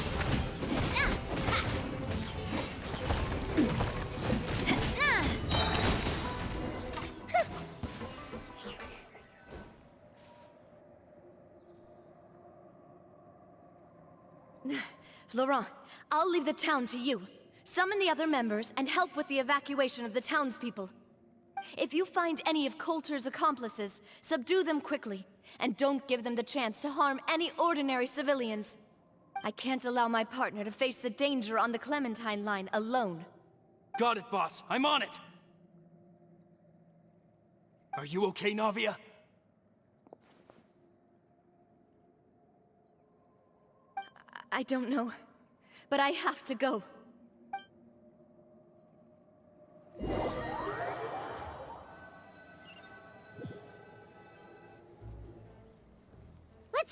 Florent, I'll leave the town to you. Summon the other members and help with the evacuation of the townspeople. If you find any of Coulter's accomplices, subdue them quickly, and don't give them the chance to harm any ordinary civilians. I can't allow my partner to face the danger on the Clementine line alone. Got it, boss. I'm on it. Are you okay, Navia? I don't know, but I have to go. Let's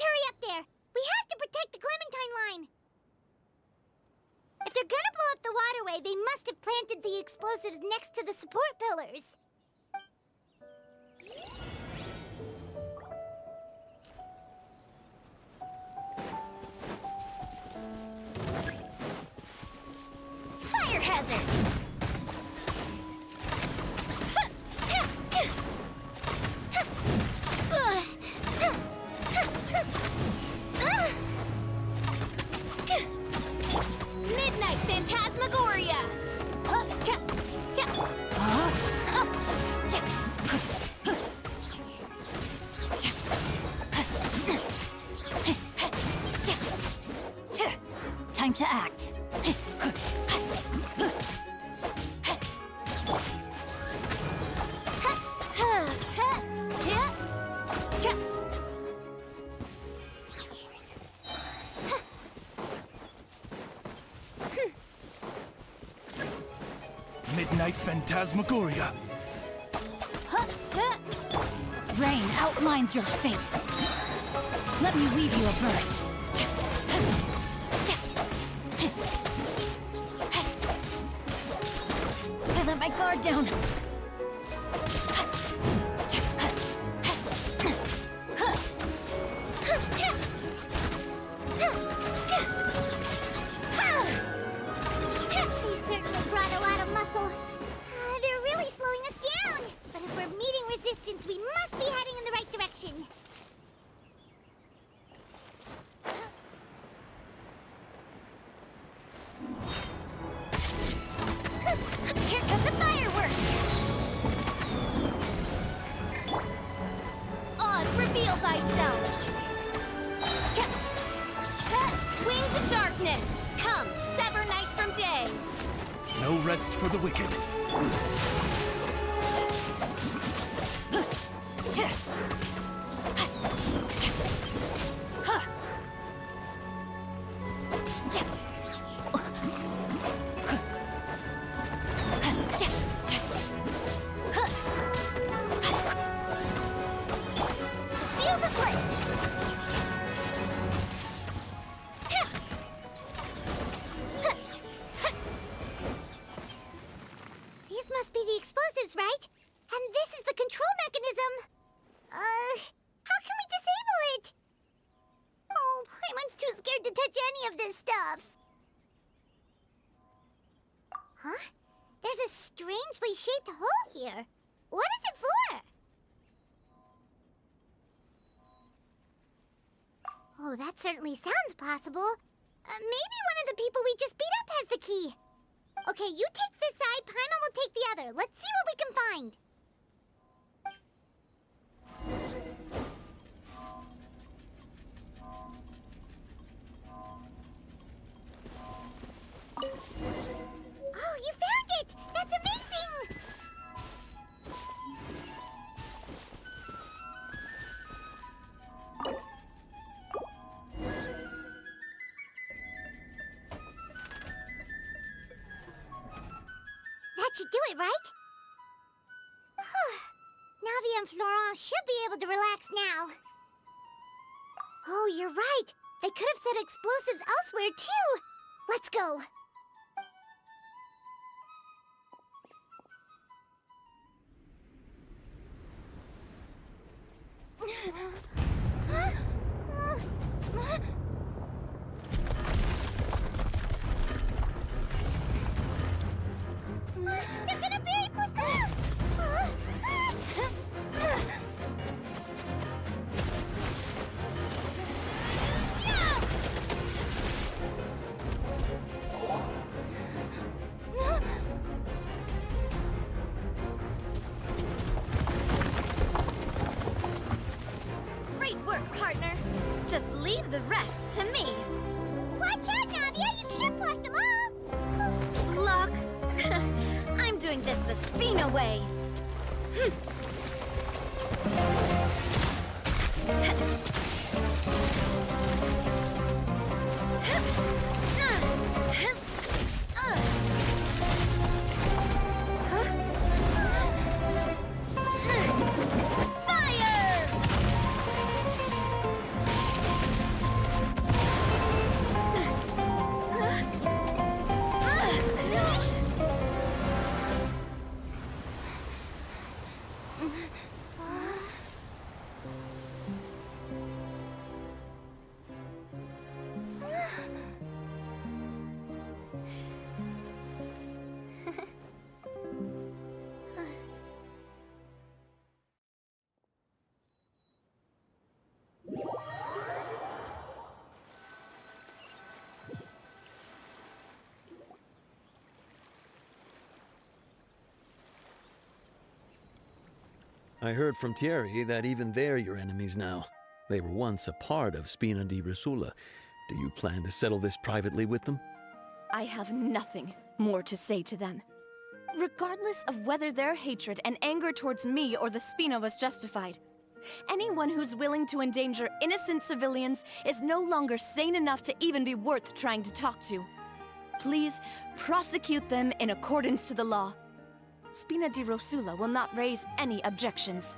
hurry up there! We have to protect the Clementine line! If they're gonna blow up the waterway, they must have planted the explosives next to the support pillars. Fire hazard! Midnight Phantasmagoria! Time to act. Midnight Phantasmagoria. Rain outlines your fate. Let me weave you a verse. I let my guard down. darkness! Come, sever night from day! No rest for the wicked. Fuse is lit! These must be the explosives, right? And this is the control mechanism! How can we disable it? Oh, Paimon's too scared to touch any of this stuff. Huh? There's a strangely shaped hole here. What is it for? Oh, that certainly sounds possible. Maybe one of the people we just beat up has the key. Okay, you take this side, Paimon will take the other. Let's see what we can find. Oh, you found it! That's amazing! That should do it, right? Navi and Florent should be able to relax now. Oh, you're right. They could have set explosives elsewhere, too. Let's go. They're gonna bury Poisson! Great work, partner. Just leave the rest to me. Watch out, Navia! You can't block them all! Block? I'm doing this the Spina way. I heard from Thierry that even they're your enemies now. They were once a part of Spina di Rosula. Do you plan to settle this privately with them? I have nothing more to say to them. Regardless of whether their hatred and anger towards me or the Spina was justified, anyone who's willing to endanger innocent civilians is no longer sane enough to even be worth trying to talk to. Please prosecute them in accordance to the law. Spina di Rosula will not raise any objections.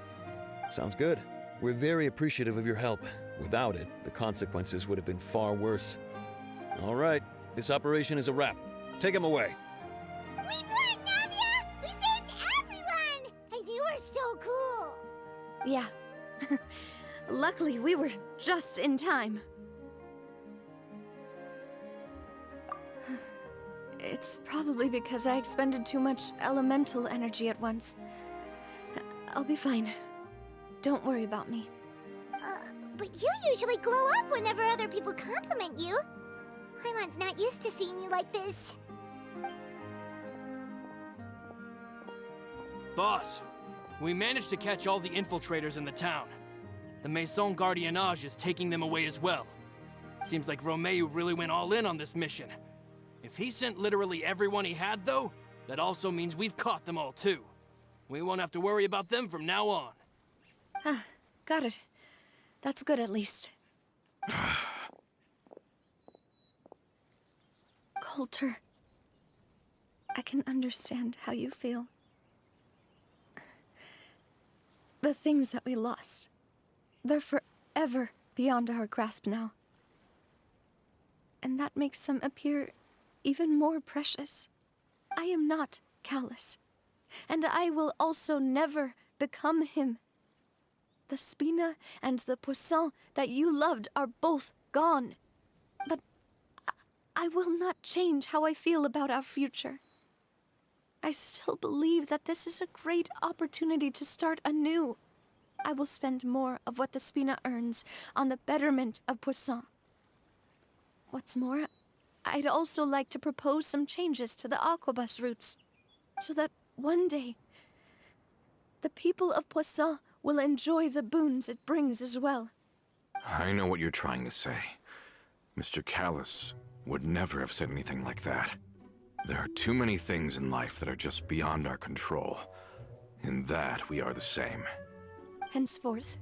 Sounds good. We're very appreciative of your help. Without it, the consequences would have been far worse. All right, this operation is a wrap. Take him away. We won, Navia! We saved everyone! And you were so cool! Yeah. Luckily, we were just in time. It's probably because I expended too much elemental energy at once. I'll be fine. Don't worry about me. But you usually glow up whenever other people compliment you. Paimon's not used to seeing you like this. Boss, we managed to catch all the infiltrators in the town. The Maison Gardiennage is taking them away as well. Seems like Romeu really went all in on this mission. If he sent literally everyone he had, though, that also means we've caught them all, too. We won't have to worry about them from now on. Ah, got it. That's good, at least. Coulter, I can understand how you feel. The things that we lost, they're forever beyond our grasp now. And that makes them appear even more precious. I am not Callus, and I will also never become him. The Spina and the Poisson that you loved are both gone. But I will not change how I feel about our future. I still believe that this is a great opportunity to start anew. I will spend more of what the Spina earns on the betterment of Poisson. What's more, I'd also like to propose some changes to the Aquabus routes, so that one day, the people of Poisson will enjoy the boons it brings as well. I know what you're trying to say. Mr. Callus would never have said anything like that. There are too many things in life that are just beyond our control. In that, we are the same. Henceforth,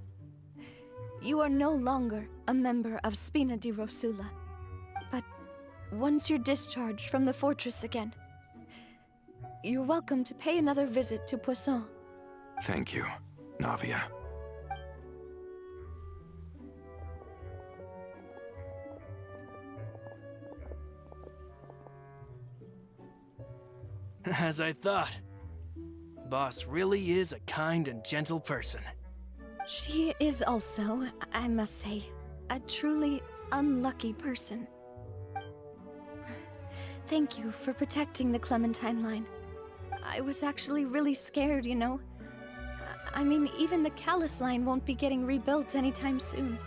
you are no longer a member of Spina di Rosula. But once you're discharged from the fortress again, you're welcome to pay another visit to Poisson. Thank you, Navia. As I thought. Boss really is a kind and gentle person. She is also, I must say, a truly unlucky person. Thank you for protecting the Clementine line. I was actually really scared, you know. I mean, even the Callus line won't be getting rebuilt anytime soon.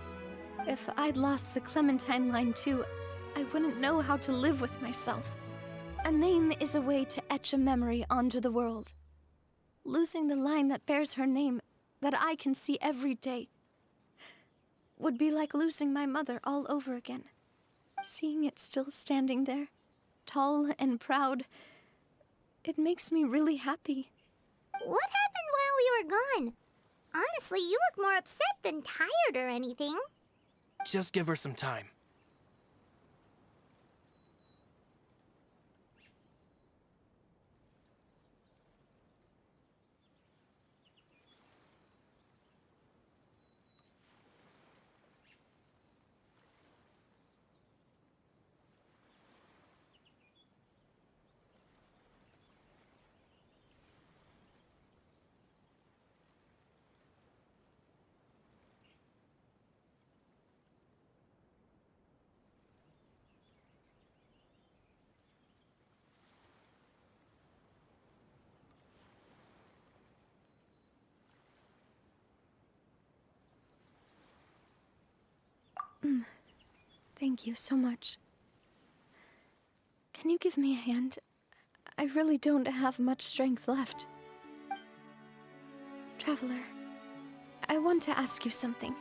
If I'd lost the Clementine line too, I wouldn't know how to live with myself. A name is a way to etch a memory onto the world. Losing the line that bears her name, that I can see every day, would be like losing my mother all over again. Seeing it still standing there, tall and proud, it makes me really happy. What happened while we were gone? Honestly, you look more upset than tired or anything. Just give her some time. Thank you so much. Can you give me a hand? I really don't have much strength left. Traveler, I want to ask you something.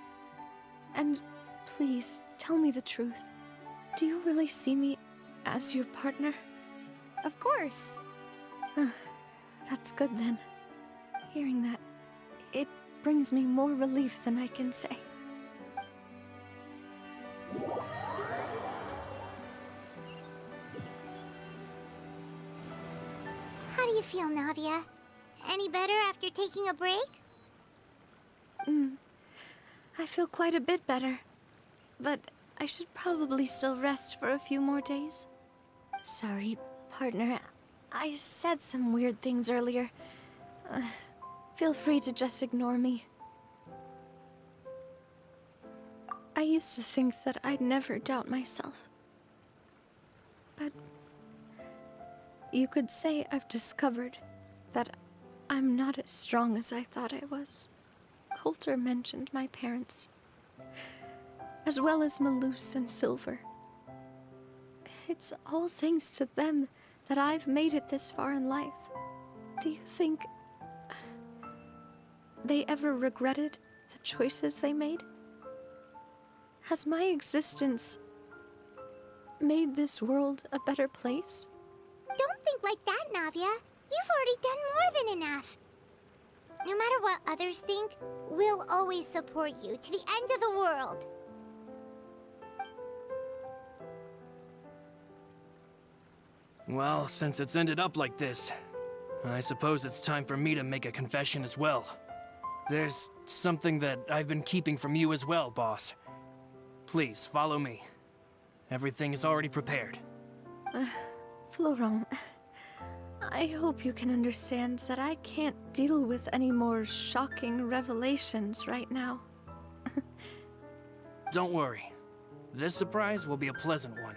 And please, tell me the truth. Do you really see me as your partner? Of course. That's good then. Hearing that, it brings me more relief than I can say. How do you feel, Navia? Any better after taking a break? I feel quite a bit better. But I should probably still rest for a few more days. Sorry, partner. I said some weird things earlier. Feel free to just ignore me. I used to think that I'd never doubt myself. But you could say I've discovered that I'm not as strong as I thought I was. Coulter mentioned my parents, as well as Malus and Silver. It's all thanks to them that I've made it this far in life. Do you think they ever regretted the choices they made? Has my existence made this world a better place? Don't think like that, Navia. You've already done more than enough. No matter what others think, we'll always support you to the end of the world. Well, since it's ended up like this, I suppose it's time for me to make a confession as well. There's something that I've been keeping from you as well, boss. Please, follow me. Everything is already prepared. Florent, I hope you can understand that I can't deal with any more shocking revelations right now. Don't worry. This surprise will be a pleasant one.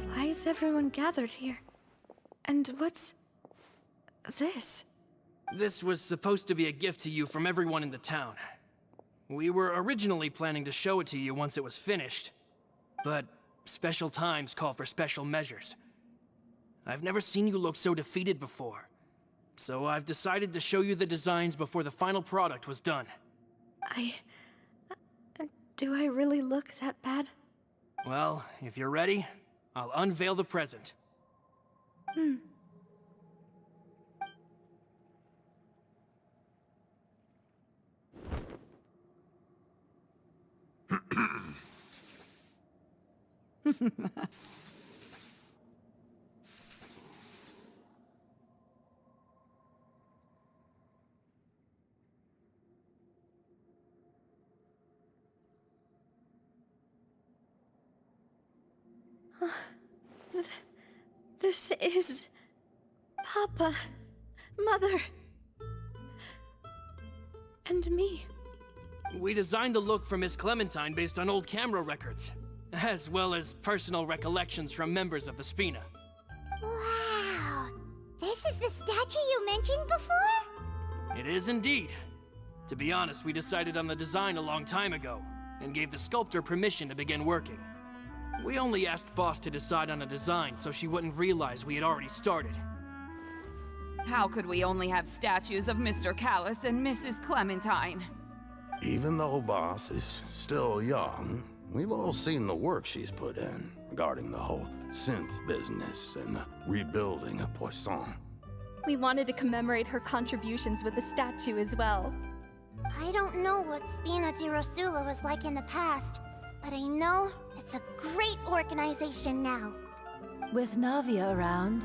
Why is everyone gathered here? And what's this? This was supposed to be a gift to you from everyone in the town. We were originally planning to show it to you once it was finished, but special times call for special measures. I've never seen you look so defeated before, so I've decided to show you the designs before the final product was done. Do I really look that bad? Well, if you're ready, I'll unveil the present. This is... Papa, Mother, and me. We designed the look for Miss Clementine based on old camera records, as well as personal recollections from members of the Spina. Wow! This is the statue you mentioned before? It is indeed. To be honest, we decided on the design a long time ago, and gave the sculptor permission to begin working. We only asked Boss to decide on a design so she wouldn't realize we had already started. How could we only have statues of Mr. Callus and Mrs. Clementine? Even though Boss is still young, we've all seen the work she's put in regarding the whole synth business and the rebuilding of Poisson. We wanted to commemorate her contributions with a statue as well. I don't know what Spina di Rosula was like in the past, but I know it's a great organization now. With Navia around,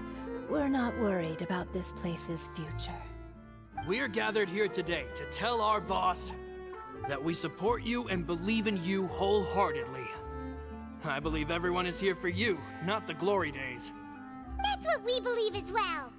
we're not worried about this place's future. We are gathered here today to tell our boss that we support you and believe in you wholeheartedly. I believe everyone is here for you, not the glory days. That's what we believe as well.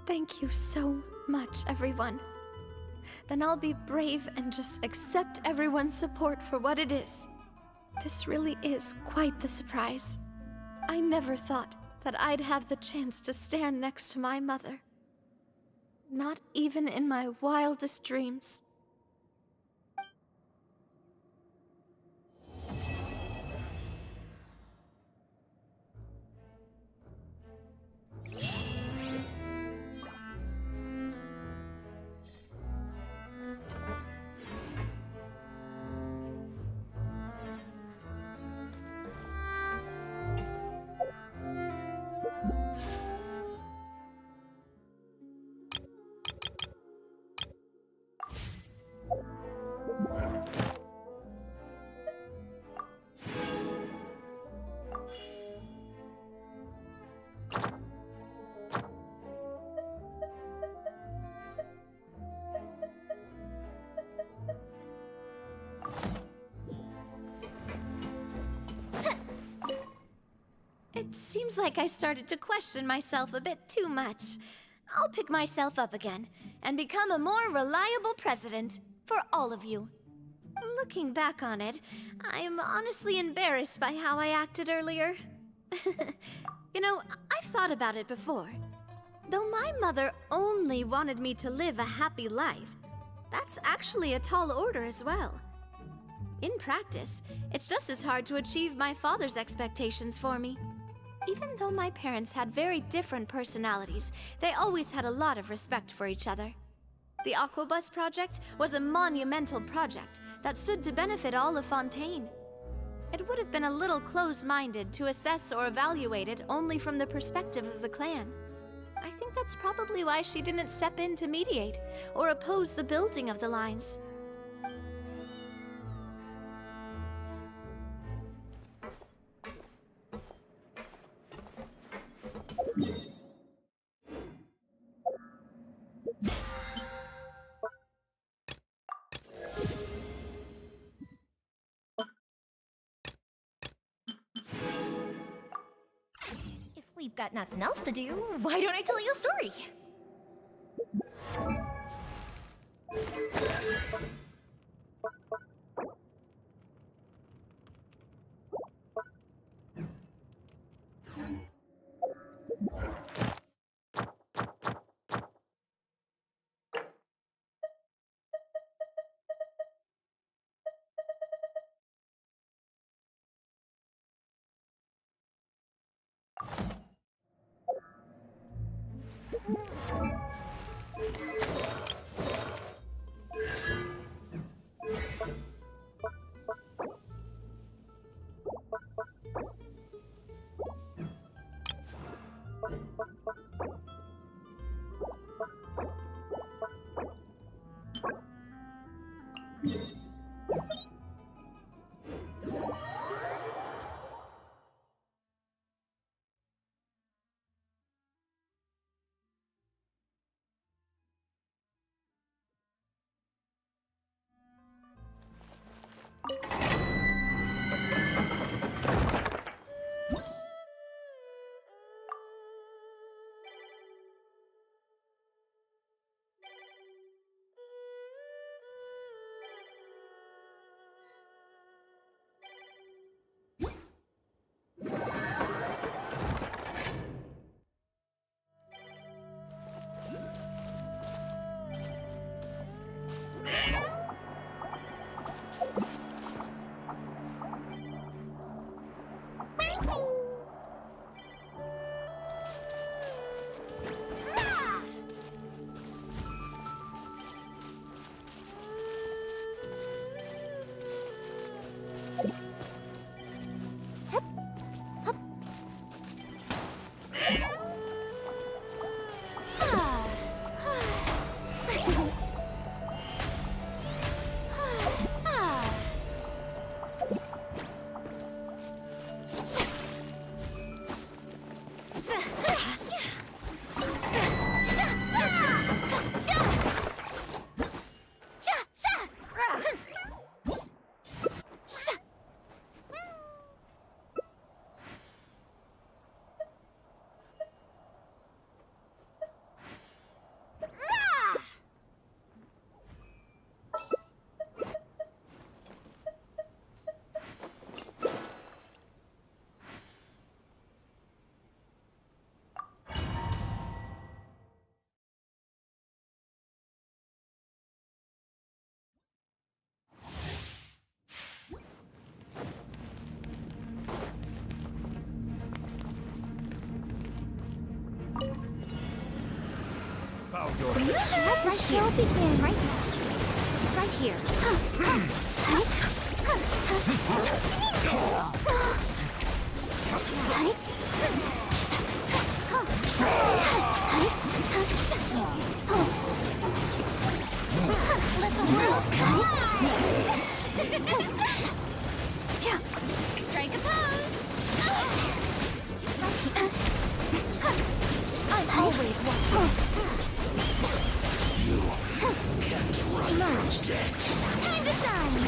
Thank you so much, everyone. Then I'll be brave and just accept everyone's support for what it is. This really is quite the surprise. I never thought that I'd have the chance to stand next to my mother. Not even in my wildest dreams. It seems like I started to question myself a bit too much. I'll pick myself up again and become a more reliable president for all of you. Looking back on it, I'm honestly embarrassed by how I acted earlier. You know, I've thought about it before. Though my mother only wanted me to live a happy life, that's actually a tall order as well. In practice, it's just as hard to achieve my father's expectations for me. Even though my parents had very different personalities, they always had a lot of respect for each other. The Aquabus project was a monumental project that stood to benefit all of Fontaine. It would have been a little close-minded to assess or evaluate it only from the perspective of the clan. I think that's probably why she didn't step in to mediate or oppose the building of the lines. If we've got nothing else to do, why don't I tell you a story? Let the show begin. Right now. Right here. Let the world collide! Strike a pose! I'm always watching. You can't run from death. Time to shine!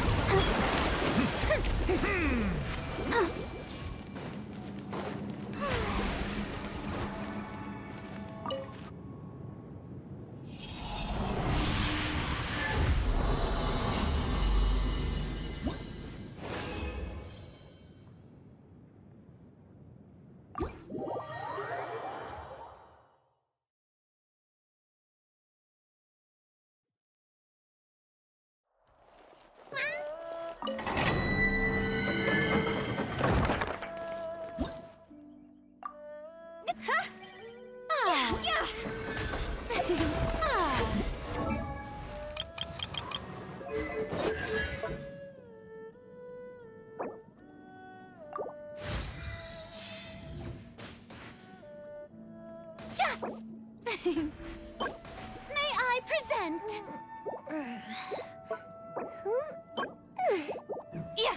May I present? Yeah.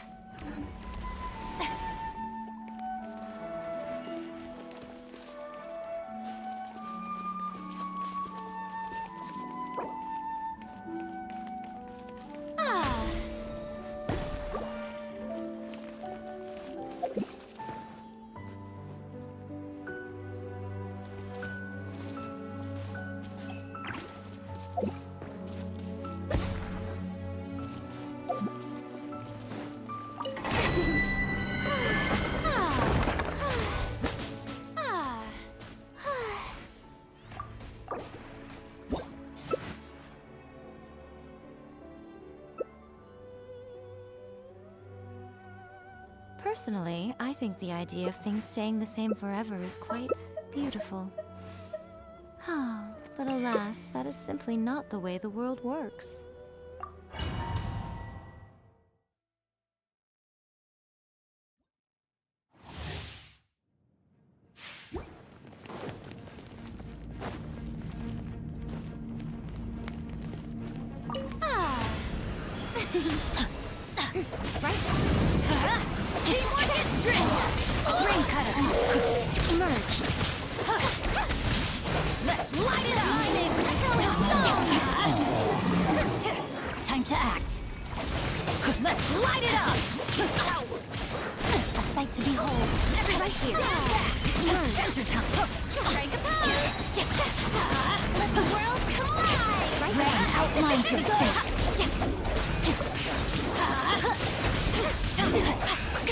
Personally, I think the idea of things staying the same forever is quite beautiful. But alas, that is simply not the way the world works. Time to act. Let's light it up! A sight to behold. Right here. Adventure time. Strike a pose! Let the world collide! Right now, outlines your fate.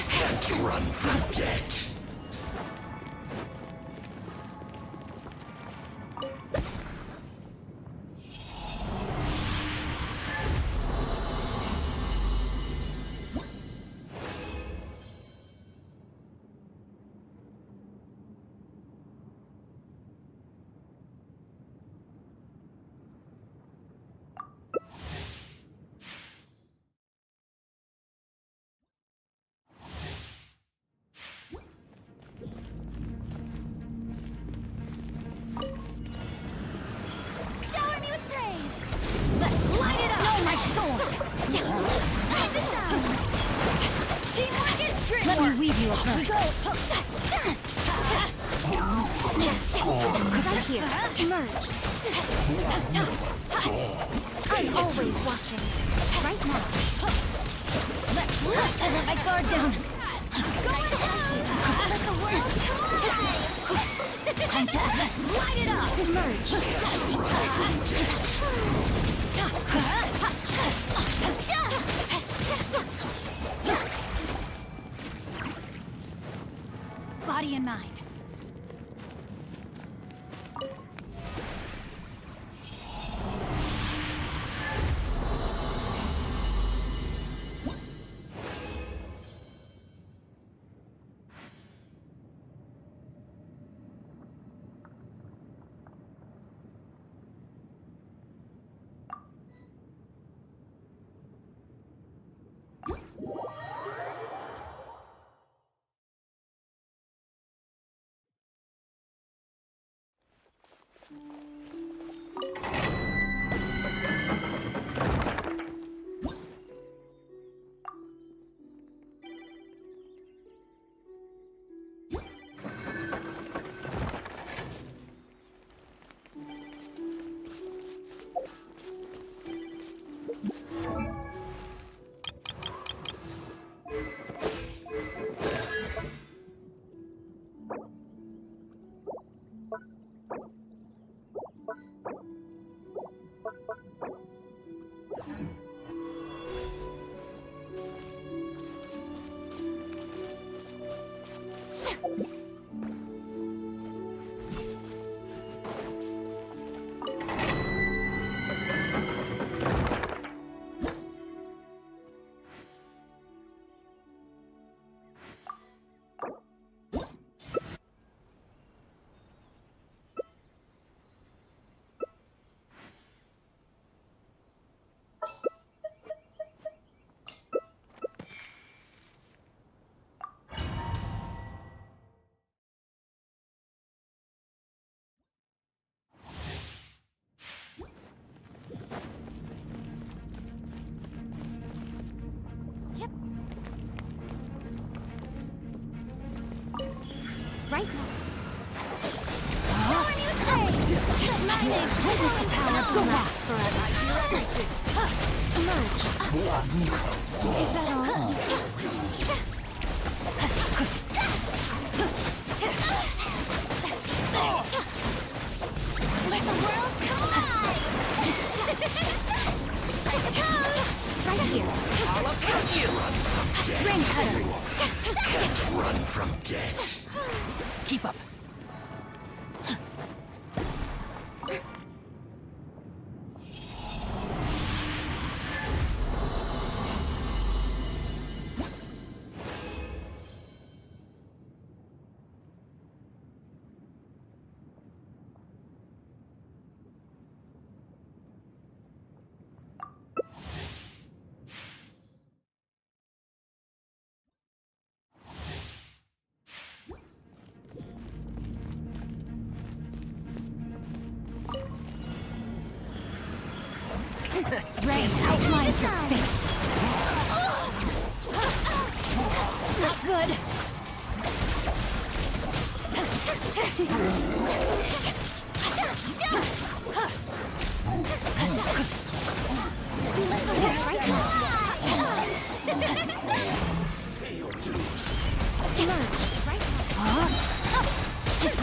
Can't run from death. Shower me with praise! Let's light it up! Know my sword! Time to shine! Teamwork is dreamwork! Let me weave you a verse. Right here. Emerge. I'm always watching. Right now. Let my guard down. Let the world collide! Time to light it up! Emerge! Body and mind. Right now. Show a new stage! Lightning! Witness the power of the last forever. Emerge. Is that all? Let the world collide! Right here. Rain cutter. Can't run from death. Keep up. Rain outlines your fate. Not good.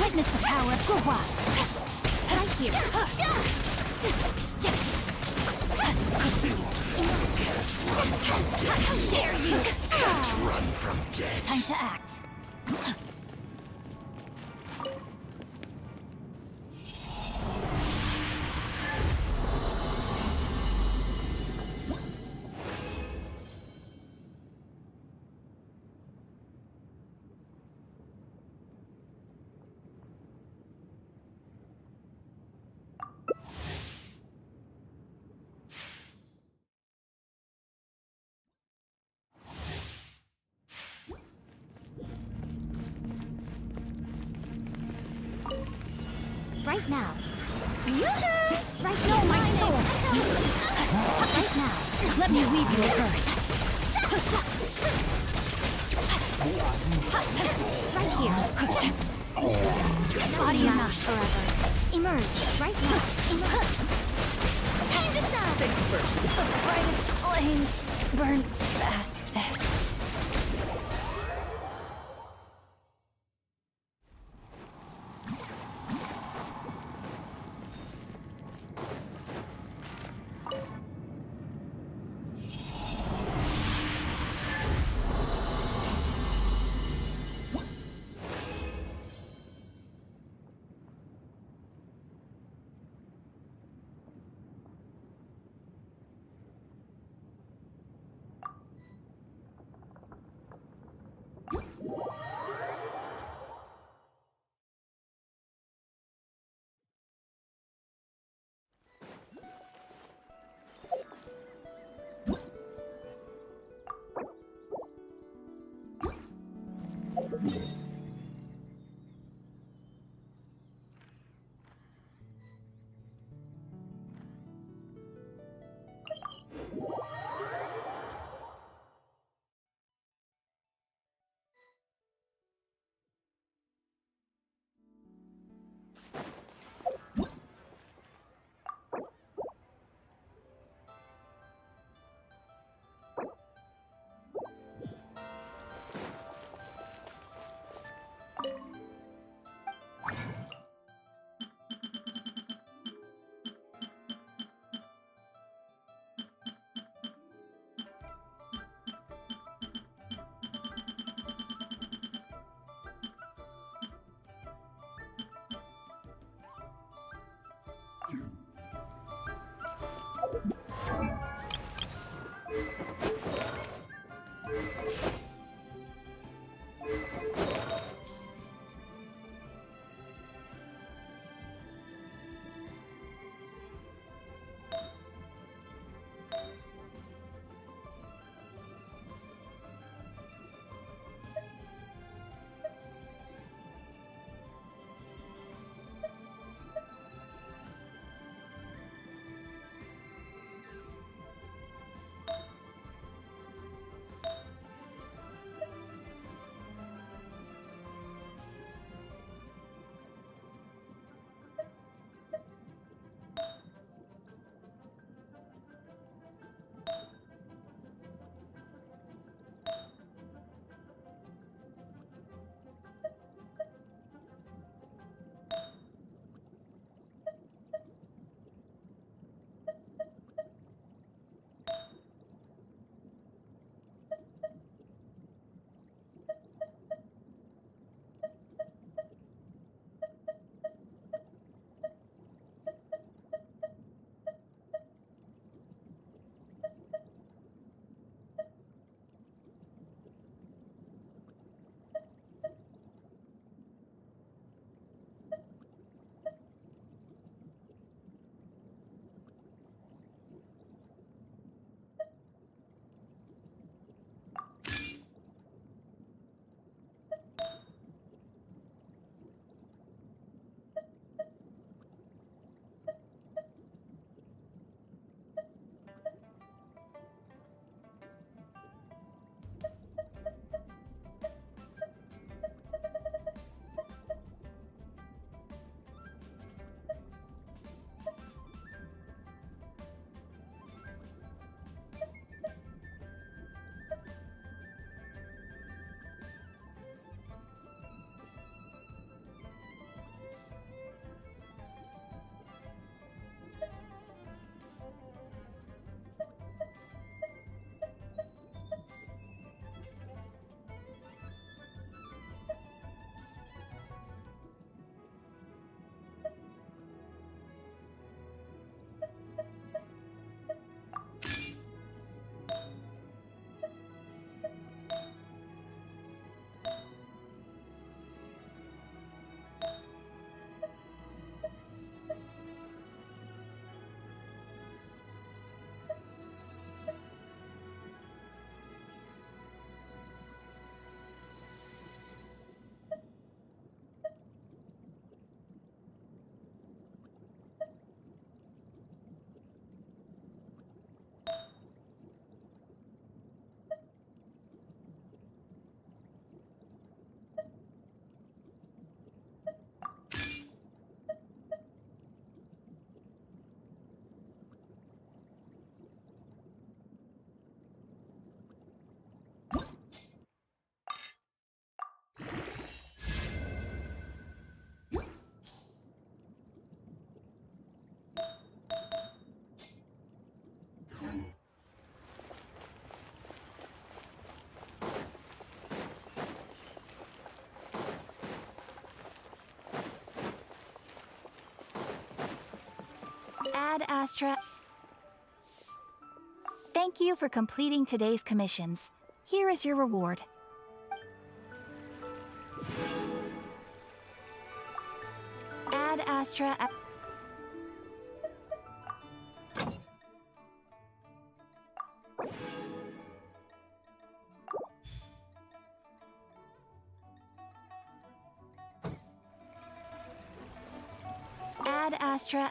Witness the power of Gua. Right here. How dare you! Can't run from death. Time to act. Right now. Right now, my soul. Right now. Let me weave you a verse. Right here. Body not forever. Emerge. Right now. Emerge. Time to shine. Safety first. The brightest flames burn fastest. Ad Astra. Thank you for completing today's commissions. Here is your reward. Ad Astra. Ad Astra.